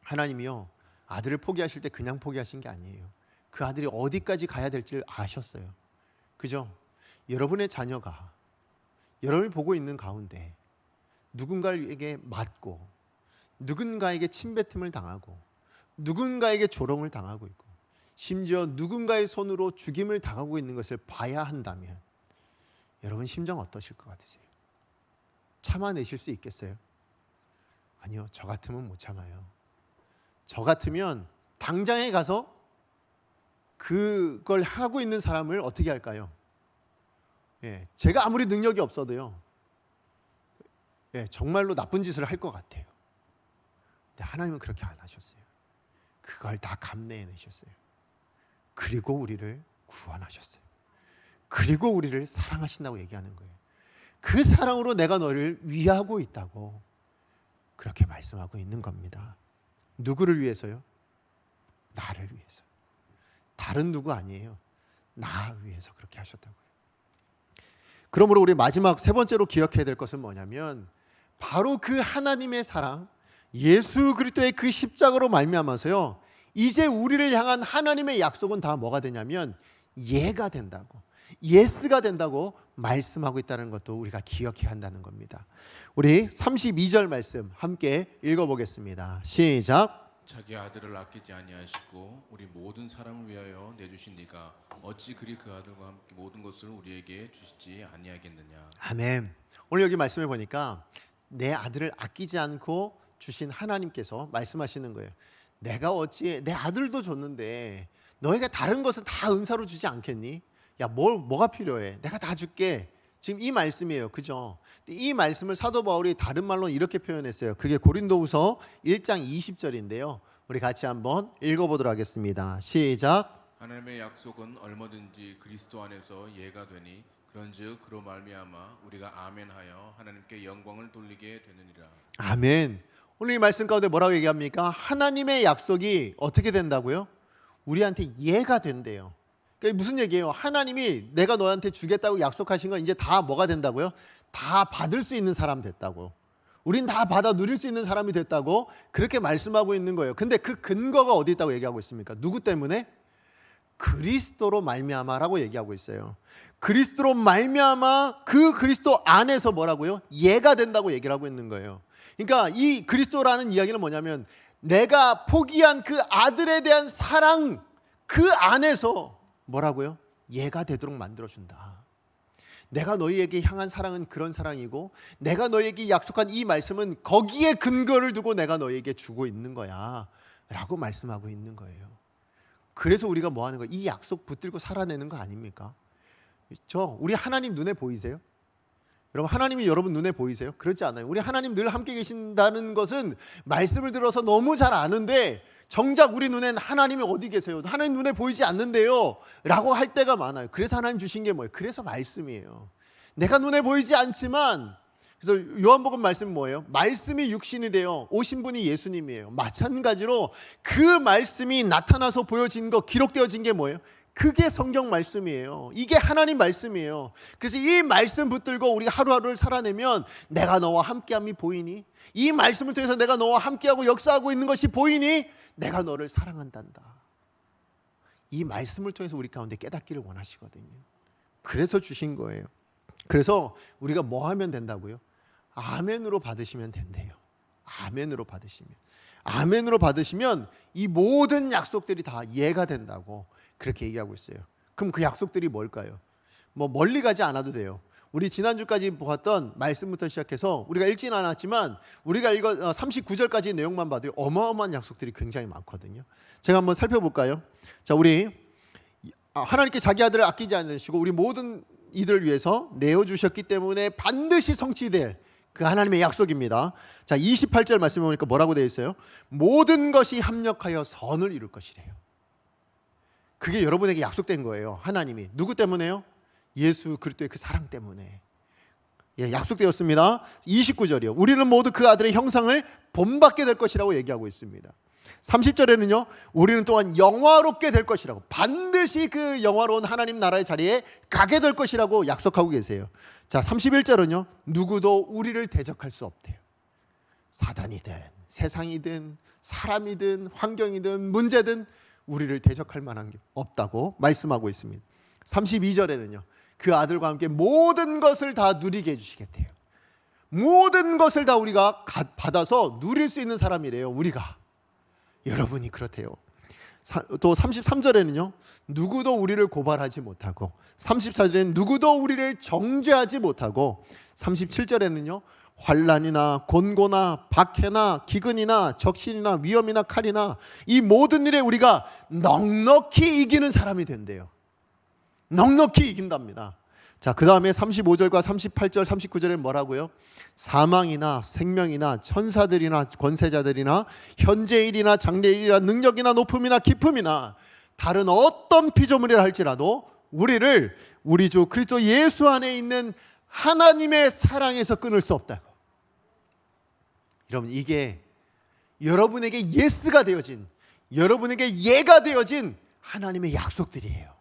하나님이요, 아들을 포기하실 때 그냥 포기하신 게 아니에요. 그 아들이 어디까지 가야 될지를 아셨어요. 그죠? 여러분의 자녀가 여러분이 보고 있는 가운데 누군가에게 맞고, 누군가에게 침뱉음을 당하고, 누군가에게 조롱을 당하고 있고, 심지어 누군가의 손으로 죽임을 당하고 있는 것을 봐야 한다면 여러분 심정 어떠실 것 같으세요? 참아내실 수 있겠어요? 아니요, 저 같으면 못 참아요. 저 같으면 당장에 가서 그걸 하고 있는 사람을 어떻게 할까요? 예, 제가 아무리 능력이 없어도요, 예, 정말로 나쁜 짓을 할 것 같아요. 근데 하나님은 그렇게 안 하셨어요. 그걸 다 감내해내셨어요. 그리고 우리를 구원하셨어요. 그리고 우리를 사랑하신다고 얘기하는 거예요. 그 사랑으로 내가 너를 위하고 있다고 그렇게 말씀하고 있는 겁니다. 누구를 위해서요? 나를 위해서. 다른 누구 아니에요. 나 위해서 그렇게 하셨다고요. 그러므로 우리 마지막 세 번째로 기억해야 될 것은 뭐냐면 바로 그 하나님의 사랑, 예수 그리스도의 그 십자가로 말미암아서요, 이제 우리를 향한 하나님의 약속은 다 뭐가 되냐면 예가 된다고, 예스가 된다고 말씀하고 있다는 것도 우리가 기억해야 한다는 겁니다. 우리 32절 말씀 함께 읽어보겠습니다. 시작. 자기 아들을 아끼지 아니하시고 우리 모든 사람을 위하여 내주신 네가 어찌 그리 그 아들과 함께 모든 것을 우리에게 주시지 아니하겠느냐. 아멘. 오늘 여기 말씀해 보니까 내 아들을 아끼지 않고 주신 하나님께서 말씀하시는 거예요. 내가 어찌 내 아들도 줬는데 너희가 다른 것은 다 은사로 주지 않겠니? 야, 뭐가 필요해? 내가 다 줄게. 지금 이 말씀이에요. 그죠? 이 말씀을 사도 바울이 다른 말로 이렇게 표현했어요. 그게 고린도후서 1장 20절인데요. 우리 같이 한번 읽어보도록 하겠습니다. 시작. 하나님의 약속은 얼마든지 그리스도 안에서 예가 되니 그런즉 그로 말미암아 우리가 아멘하여 하나님께 영광을 돌리게 되느니라. 아멘. 오늘 이 말씀 가운데 뭐라고 얘기합니까? 하나님의 약속이 어떻게 된다고요? 우리한테 예가 된대요. 그러니까 무슨 얘기예요? 하나님이 내가 너한테 주겠다고 약속하신 건 이제 다 뭐가 된다고요? 다 받을 수 있는 사람 됐다고. 우린 다 받아 누릴 수 있는 사람이 됐다고 그렇게 말씀하고 있는 거예요. 근데 그 근거가 어디 있다고 얘기하고 있습니까? 누구 때문에? 그리스도로 말미암아라고 얘기하고 있어요. 그리스도로 말미암아 그 그리스도 안에서 뭐라고요? 예가 된다고 얘기를 하고 있는 거예요. 그러니까 이 그리스도라는 이야기는 뭐냐면 내가 포기한 그 아들에 대한 사랑, 그 안에서 뭐라고요? 예가 되도록 만들어준다. 내가 너희에게 향한 사랑은 그런 사랑이고 내가 너희에게 약속한 이 말씀은 거기에 근거를 두고 내가 너희에게 주고 있는 거야 라고 말씀하고 있는 거예요. 그래서 우리가 뭐 하는 거예요? 이 약속 붙들고 살아내는 거 아닙니까? 우리 하나님 눈에 보이세요? 여러분, 하나님이 여러분 눈에 보이세요? 그렇지 않아요. 우리 하나님 늘 함께 계신다는 것은 말씀을 들어서 너무 잘 아는데 정작 우리 눈엔 하나님이 어디 계세요? 하나님 눈에 보이지 않는데요 라고 할 때가 많아요. 그래서 하나님 주신 게 뭐예요? 그래서 말씀이에요. 내가 눈에 보이지 않지만, 그래서 요한복음 말씀은 뭐예요? 말씀이 육신이 되어 오신 분이 예수님이에요. 마찬가지로 그 말씀이 나타나서 보여진 거, 기록되어진 게 뭐예요? 그게 성경 말씀이에요. 이게 하나님 말씀이에요. 그래서 이 말씀 붙들고 우리가 하루하루를 살아내면 내가 너와 함께함이 보이니? 이 말씀을 통해서 내가 너와 함께하고 역사하고 있는 것이 보이니? 내가 너를 사랑한단다. 이 말씀을 통해서 우리 가운데 깨닫기를 원하시거든요. 그래서 주신 거예요. 그래서 우리가 뭐 하면 된다고요? 아멘으로 받으시면 된대요. 아멘으로 받으시면. 아멘으로 받으시면 이 모든 약속들이 다 예가 된다고 그렇게 얘기하고 있어요. 그럼 그 약속들이 뭘까요? 뭐 멀리 가지 않아도 돼요. 우리 지난주까지 보았던 말씀부터 시작해서 우리가 읽지는 않았지만 우리가 읽어 39절까지 내용만 봐도 어마어마한 약속들이 굉장히 많거든요. 제가 한번 살펴볼까요? 자, 우리 하나님께 자기 아들을 아끼지 않으시고 우리 모든 이들을 위해서 내어주셨기 때문에 반드시 성취될 그 하나님의 약속입니다. 자, 28절 말씀해 보니까 뭐라고 되어 있어요? 모든 것이 합력하여 선을 이룰 것이래요. 그게 여러분에게 약속된 거예요. 하나님이. 누구 때문에요? 예수 그리스도의 그 사랑 때문에. 예, 약속되었습니다. 29절이요. 우리는 모두 그 아들의 형상을 본받게 될 것이라고 얘기하고 있습니다. 30절에는요. 우리는 또한 영화롭게 될 것이라고, 반드시 그 영화로운 하나님 나라의 자리에 가게 될 것이라고 약속하고 계세요. 자, 31절은요. 누구도 우리를 대적할 수 없대요. 사단이든 세상이든 사람이든 환경이든 문제든 우리를 대적할 만한 게 없다고 말씀하고 있습니다. 32절에는요. 그 아들과 함께 모든 것을 다 누리게 해주시겠대요. 모든 것을 다 우리가 받아서 누릴 수 있는 사람이래요. 우리가. 여러분이 그렇대요. 또 33절에는요. 누구도 우리를 고발하지 못하고, 34절에는 누구도 우리를 정죄하지 못하고, 37절에는요. 환난이나 곤고나 박해나 기근이나 적신이나 위험이나 칼이나 이 모든 일에 우리가 넉넉히 이기는 사람이 된대요. 넉넉히 이긴답니다. 자, 그 다음에 35절과 38절 39절에는 뭐라고요? 사망이나 생명이나 천사들이나 권세자들이나 현재일이나 장래일이나 능력이나 높음이나 깊음이나 다른 어떤 피조물이라 할지라도 우리를 우리 주 그리스도 예수 안에 있는 하나님의 사랑에서 끊을 수 없다고. 여러분, 이게 여러분에게 예스가 되어진, 여러분에게 예가 되어진 하나님의 약속들이에요.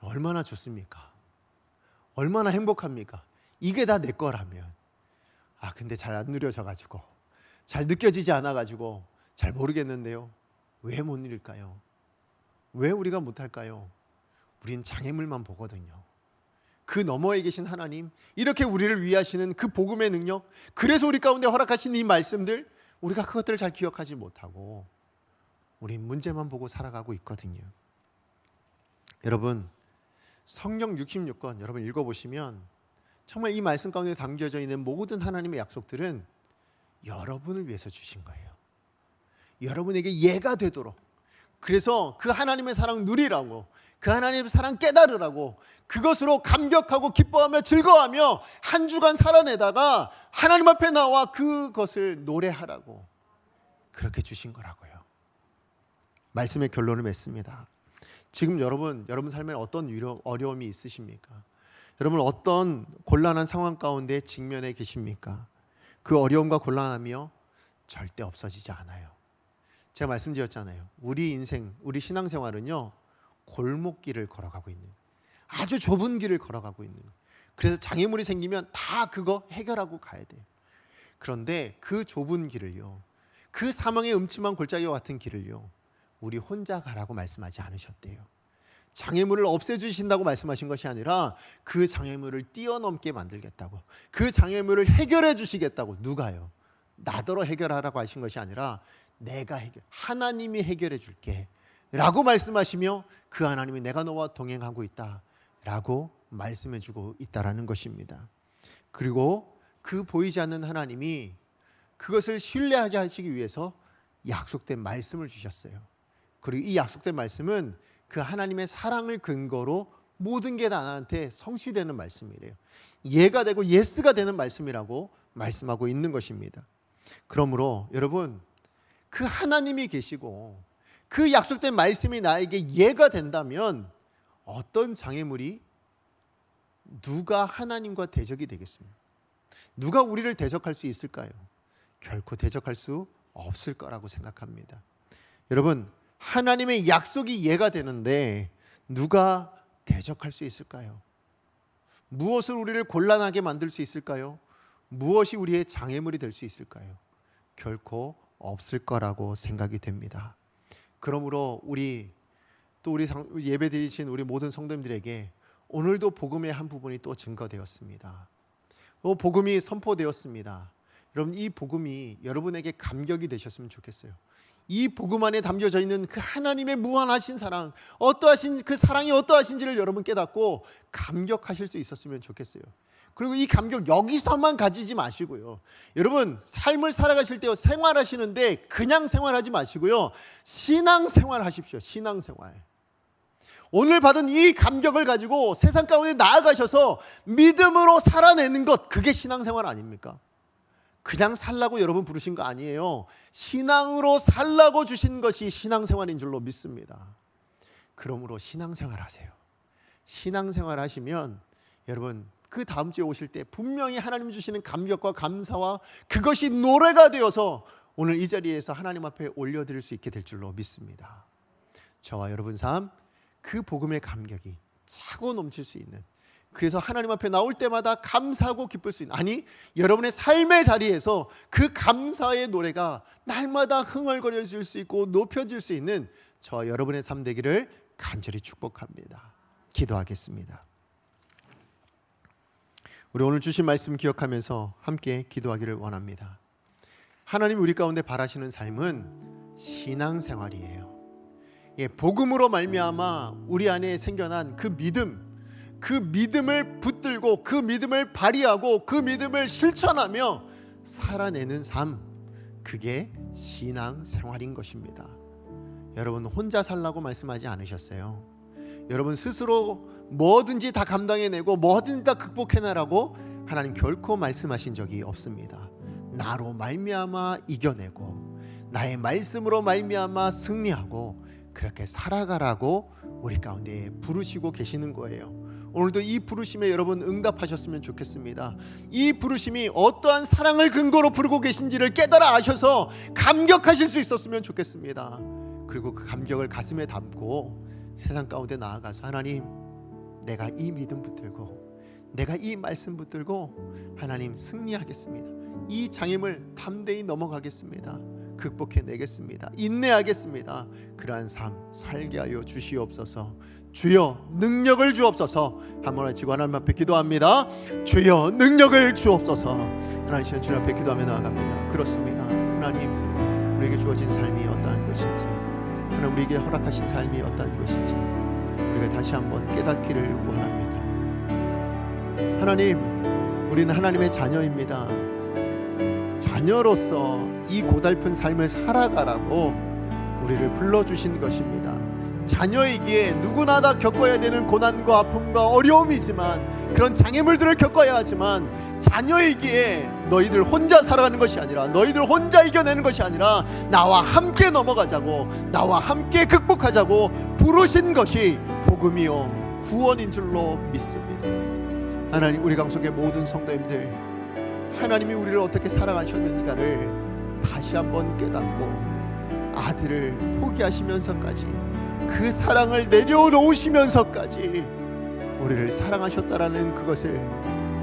얼마나 좋습니까? 얼마나 행복합니까? 이게 다 내 거라면. 근데 잘 안 누려져가지고, 잘 느껴지지 않아가지고 잘 모르겠는데요. 왜 못 누릴까요? 왜 우리가 못할까요? 우린 장애물만 보거든요. 그 너머에 계신 하나님, 이렇게 우리를 위하시는 그 복음의 능력, 그래서 우리 가운데 허락하신 이 말씀들, 우리가 그것들을 잘 기억하지 못하고 우린 문제만 보고 살아가고 있거든요. 여러분, 성경 66권 여러분 읽어보시면 정말 이 말씀 가운데 담겨져 있는 모든 하나님의 약속들은 여러분을 위해서 주신 거예요. 여러분에게 예가 되도록, 그래서 그 하나님의 사랑 누리라고, 그 하나님의 사랑 깨달으라고, 그것으로 감격하고 기뻐하며 즐거워하며 한 주간 살아내다가 하나님 앞에 나와 그것을 노래하라고 그렇게 주신 거라고요. 말씀의 결론을 맺습니다. 지금 여러분 삶에 어떤 어려움이 있으십니까? 여러분 어떤 곤란한 상황 가운데 직면해 계십니까? 그 어려움과 곤란함이요 절대 없어지지 않아요. 제가 말씀드렸잖아요. 우리 인생, 우리 신앙생활은요 골목길을 걸어가고 있는, 아주 좁은 길을 걸어가고 있는, 그래서 장애물이 생기면 다 그거 해결하고 가야 돼요. 그런데 그 좁은 길을요, 그 사망의 음침한 골짜기와 같은 길을요 우리 혼자 가라고 말씀하지 않으셨대요. 장애물을 없애주신다고 말씀하신 것이 아니라 그 장애물을 뛰어넘게 만들겠다고, 그 장애물을 해결해 주시겠다고. 누가요? 나더러 해결하라고 하신 것이 아니라 내가 하나님이 해결해 줄게 라고 말씀하시며, 그 하나님이 내가 너와 동행하고 있다 라고 말씀해 주고 있다라는 것입니다. 그리고 그 보이지 않는 하나님이 그것을 신뢰하게 하시기 위해서 약속된 말씀을 주셨어요. 그리고 이 약속된 말씀은 그 하나님의 사랑을 근거로 모든 게 다 나한테 성취되는 말씀이래요. 예가 되고 예스가 되는 말씀이라고 말씀하고 있는 것입니다. 그러므로 여러분, 그 하나님이 계시고 그 약속된 말씀이 나에게 예가 된다면 어떤 장애물이, 누가 하나님과 대적이 되겠습니까? 누가 우리를 대적할 수 있을까요? 결코 대적할 수 없을 거라고 생각합니다. 여러분, 하나님의 약속이 예가 되는데 누가 대적할 수 있을까요? 무엇을 우리를 곤란하게 만들 수 있을까요? 무엇이 우리의 장애물이 될 수 있을까요? 결코 없을 거라고 생각이 됩니다. 그러므로 우리 예배 드리신 우리 모든 성도님들에게 오늘도 복음의 한 부분이 또 증거되었습니다. 복음이 선포되었습니다. 여러분, 이 복음이 여러분에게 감격이 되셨으면 좋겠어요. 이 복음 안에 담겨져 있는 그 하나님의 무한하신 사랑, 어떠하신 그 사랑이 어떠하신지를 여러분 깨닫고 감격하실 수 있었으면 좋겠어요. 그리고 이 감격 여기서만 가지지 마시고요. 여러분, 삶을 살아가실 때 생활하시는데 그냥 생활하지 마시고요. 신앙생활 하십시오. 신앙생활. 오늘 받은 이 감격을 가지고 세상 가운데 나아가셔서 믿음으로 살아내는 것, 그게 신앙생활 아닙니까? 그냥 살라고 여러분 부르신 거 아니에요. 신앙으로 살라고 주신 것이 신앙생활인 줄로 믿습니다. 그러므로 신앙생활 하세요. 신앙생활 하시면 여러분, 그 다음 주에 오실 때 분명히 하나님 주시는 감격과 감사와 그것이 노래가 되어서 오늘 이 자리에서 하나님 앞에 올려드릴 수 있게 될 줄로 믿습니다. 저와 여러분 삶, 그 복음의 감격이 차고 넘칠 수 있는, 그래서 하나님 앞에 나올 때마다 감사하고 기쁠 수 있는, 아니 여러분의 삶의 자리에서 그 감사의 노래가 날마다 흥얼거려질 수 있고 높여질 수 있는 저와 여러분의 삶 되기를 간절히 축복합니다. 기도하겠습니다. 우리 오늘 주신 말씀 기억하면서 함께 기도하기를 원합니다. 하나님, 우리 가운데 바라시는 삶은 신앙생활이에요. 복음으로 말미암아 우리 안에 생겨난 그 믿음, 그 믿음을 붙들고 그 믿음을 발휘하고 그 믿음을 실천하며 살아내는 삶, 그게 신앙생활인 것입니다. 여러분, 혼자 살라고 말씀하지 않으셨어요. 여러분 스스로 뭐든지 다 감당해내고 뭐든지 다 극복해내라고 하나님 결코 말씀하신 적이 없습니다. 나로 말미암아 이겨내고 나의 말씀으로 말미암아 승리하고 그렇게 살아가라고 우리 가운데 부르시고 계시는 거예요. 오늘도 이 부르심에 여러분 응답하셨으면 좋겠습니다. 이 부르심이 어떠한 사랑을 근거로 부르고 계신지를 깨달아 아셔서 감격하실 수 있었으면 좋겠습니다. 그리고 그 감격을 가슴에 담고 세상 가운데 나아가서 하나님, 내가 이 믿음 붙들고 내가 이 말씀 붙들고 하나님 승리하겠습니다. 이 장애물 담대히 넘어가겠습니다. 극복해내겠습니다. 인내하겠습니다. 그러한 삶 살게 하여 주시옵소서. 주여 능력을 주옵소서. 한번 외치고 하나님 앞에 기도합니다. 주여 능력을 주옵소서. 하나님 주님 앞에 기도하며 나아갑니다. 그렇습니다. 하나님, 우리에게 주어진 삶이 어떠한 것인지, 하나님 우리에게 허락하신 삶이 어떠한 것인지 우리가 다시 한번 깨닫기를 원합니다. 하나님, 우리는 하나님의 자녀입니다. 자녀로서 이 고달픈 삶을 살아가라고 우리를 불러주신 것입니다. 자녀이기에 누구나 다 겪어야 되는 고난과 아픔과 어려움이지만, 그런 장애물들을 겪어야 하지만, 자녀이기에 너희들 혼자 살아가는 것이 아니라, 너희들 혼자 이겨내는 것이 아니라 나와 함께 넘어가자고, 나와 함께 극복하자고 부르신 것이 복음이요 구원인 줄로 믿습니다. 하나님, 우리 강속의 모든 성도님들, 하나님이 우리를 어떻게 사랑하셨는가를 다시 한번 깨닫고 아들을 포기하시면서까지, 그 사랑을 내려놓으시면서까지 우리를 사랑하셨다라는 그것을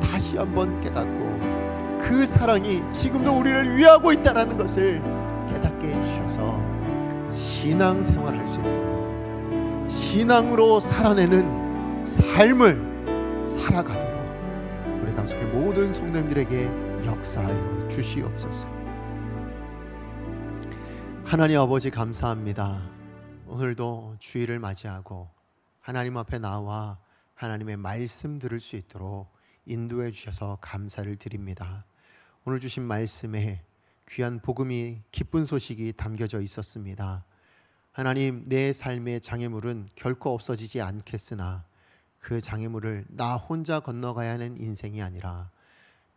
다시 한번 깨닫고, 그 사랑이 지금도 우리를 위하고 있다라는 것을 깨닫게 해주셔서 신앙생활할 수 있도록, 신앙으로 살아내는 삶을 살아가도록 우리 강속의 모든 성도님들에게 역사하여 주시옵소서. 하나님 아버지, 감사합니다. 오늘도 주일을 맞이하고 하나님 앞에 나와 하나님의 말씀 들을 수 있도록 인도해 주셔서 감사를 드립니다. 오늘 주신 말씀에 귀한 복음이, 기쁜 소식이 담겨져 있었습니다. 하나님, 내 삶의 장애물은 결코 없어지지 않겠으나 그 장애물을 나 혼자 건너가야 하는 인생이 아니라,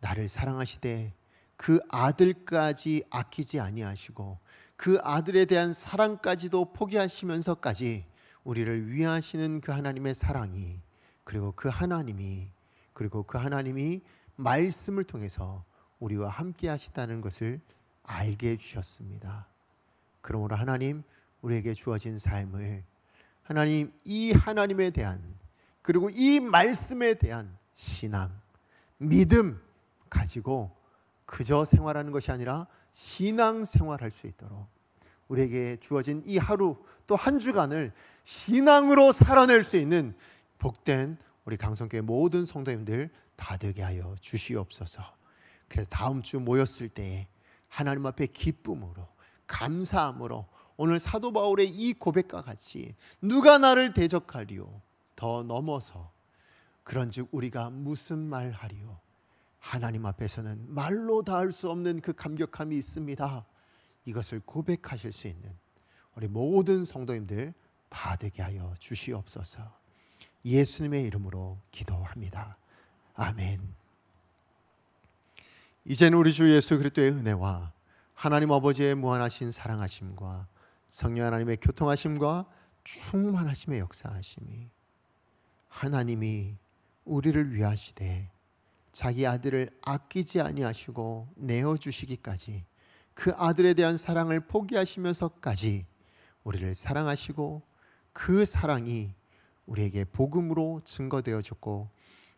나를 사랑하시되 그 아들까지 아끼지 아니하시고 그 아들에 대한 사랑까지도 포기하시면서까지 우리를 위하시는 그 하나님의 사랑이, 그리고 그 하나님이 말씀을 통해서 우리와 함께 하시다는 것을 알게 해주셨습니다. 그러므로 하나님, 우리에게 주어진 삶을 하나님, 이 하나님에 대한, 그리고 이 말씀에 대한 신앙, 믿음 가지고 그저 생활하는 것이 아니라 신앙 생활할 수 있도록 우리에게 주어진 이 하루, 또 한 주간을 신앙으로 살아낼 수 있는 복된 우리 강성교회 모든 성도님들 다 되게 하여 주시옵소서. 그래서 다음 주 모였을 때 하나님 앞에 기쁨으로, 감사함으로, 오늘 사도 바울의 이 고백과 같이 누가 나를 대적하리요, 더 넘어서 그런즉 우리가 무슨 말 하리요, 하나님 앞에서는 말로 다 할 수 없는 그 감격함이 있습니다. 이것을 고백하실 수 있는 우리 모든 성도님들 다 되게 하여 주시옵소서. 예수님의 이름으로 기도합니다. 아멘. 이제는 우리 주 예수 그리스도의 은혜와 하나님 아버지의 무한하신 사랑하심과 성령 하나님의 교통하심과 충만하심의 역사하심이, 하나님이 우리를 위하시되 자기 아들을 아끼지 아니하시고 내어주시기까지, 그 아들에 대한 사랑을 포기하시면서까지 우리를 사랑하시고, 그 사랑이 우리에게 복음으로 증거되어졌고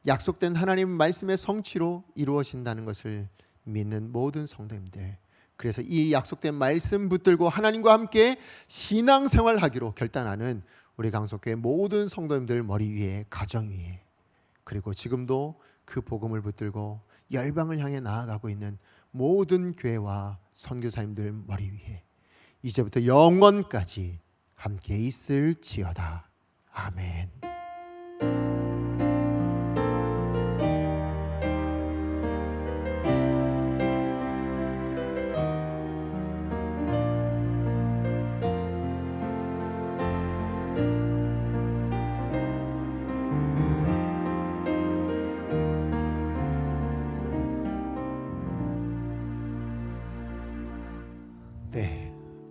약속된 하나님 말씀의 성취로 이루어진다는 것을 믿는 모든 성도님들, 그래서 이 약속된 말씀 붙들고 하나님과 함께 신앙생활하기로 결단하는 우리 강속교회 모든 성도님들 머리 위에, 가정 위에, 그리고 지금도 그 복음을 붙들고 열방을 향해 나아가고 있는 모든 교회와 선교사님들 머리 위에 이제부터 영원까지 함께 있을지어다. 아멘.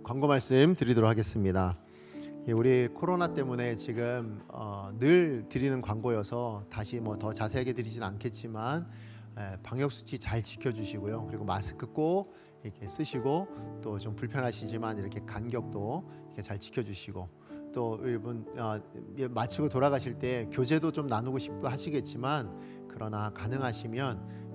광고 말씀 드리도록 하겠습니다. 예, 우리 코로나 때문에 지금 늘 드리는 광고여서 다시 뭐 더 자세하게 드리진 않겠지만 방역 수치 잘 지켜주시고요. 그리고 마스크 꼭 이렇게 쓰시고 또 좀 불편하시지만 이렇게 간격도 이렇게 잘 지켜주시고 또 여러분 마치고 돌아가실 때 교제도 좀 나누고 싶고 하시겠지만 그러나 가능하시면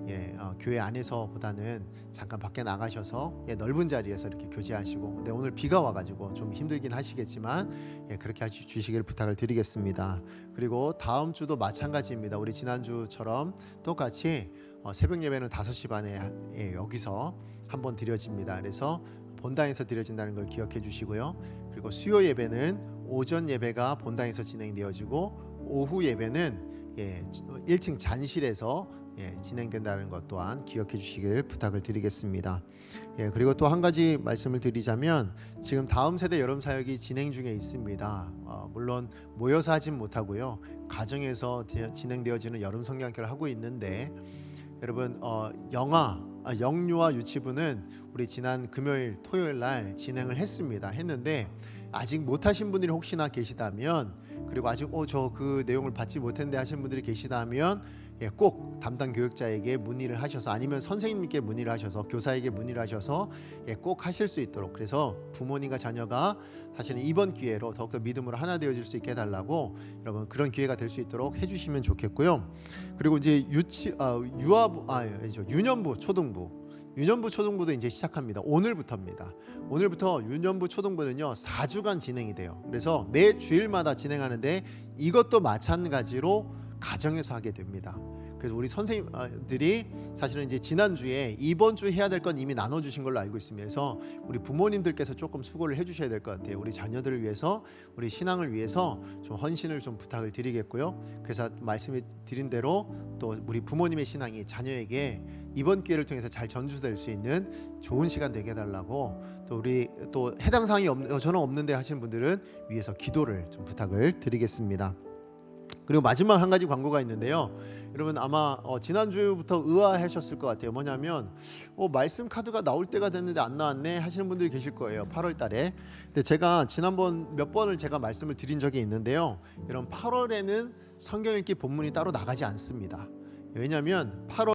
교회 안에서보다는 잠깐 밖에 나가셔서 넓은 자리에서 이렇게 교제하시고 근데 오늘 비가 와가지고 좀 힘들긴 하시겠지만 그렇게 주시길 부탁을 드리겠습니다. 그리고 다음 주도 마찬가지입니다. 우리 지난주처럼 똑같이 새벽 예배는 5시 반에 여기서 한번 드려집니다. 그래서 본당에서 드려진다는 걸 기억해 주시고요. 그리고 수요 예배는 오전 예배가 본당에서 진행되어지고 오후 예배는 1층 잔실에서 진행된다는 것 또한 기억해 주시길 부탁을 드리겠습니다. 그리고 또 한 가지 말씀을 드리자면 지금 다음 세대 여름 사역이 진행 중에 있습니다. 물론 모여서 하진 못하고요. 가정에서 진행되어지는 여름 성경학교를 하고 있는데 여러분 영유아 유치부는 우리 지난 금요일 토요일 날 진행을 했는데 아직 못하신 분들이 혹시나 계시다면 그리고 아직 저 그 내용을 받지 못했는데 하시는 분들이 계시다면 꼭 담당 교육자에게 문의를 하셔서 아니면 선생님께 문의를 하셔서 교사에게 문의를 하셔서 꼭 하실 수 있도록 그래서 부모님과 자녀가 사실은 이번 기회로 더욱더 믿음으로 하나 되어질 수 있게 해달라고 여러분 그런 기회가 될 수 있도록 해주시면 좋겠고요. 그리고 이제 유년부 초등부도 이제 시작합니다. 오늘부터입니다. 오늘부터 유년부 초등부는요 4주간 진행이 돼요. 그래서 매 주일마다 진행하는데 이것도 마찬가지로 가정에서 하게 됩니다. 그래서 우리 선생님들이 사실은 이제 지난주에 이번 주 해야 될 건 이미 나눠주신 걸로 알고 있습니다. 그래서 우리 부모님들께서 조금 수고를 해주셔야 될 것 같아요. 우리 자녀들을 위해서 우리 신앙을 위해서 좀 헌신을 좀 부탁을 드리겠고요. 그래서 말씀을 드린 대로 또 우리 부모님의 신앙이 자녀에게 이번 기회를 통해서 잘 전수될 수 있는 좋은 시간 되게 해달라고 또 우리 또 해당 사항이 저는 없는데 하시는 분들은 위에서 기도를 좀 부탁을 드리겠습니다. 그리고 마지막 한 가지 광고가 있는데요. 여러분 아마 지난주부터 의아하셨을 것 같아요. 뭐냐면 말씀 카드가 나올 때가 됐는데 안 나왔네 하시는 분들이 계실 거예요. 8월 달에. 근데 제가 지난번 몇 번을 제가 말씀을 드린 적이 있는데요. 여러분 8월에는 성경 읽기 본문이 따로 나가지 않습니다. 왜냐하면 8월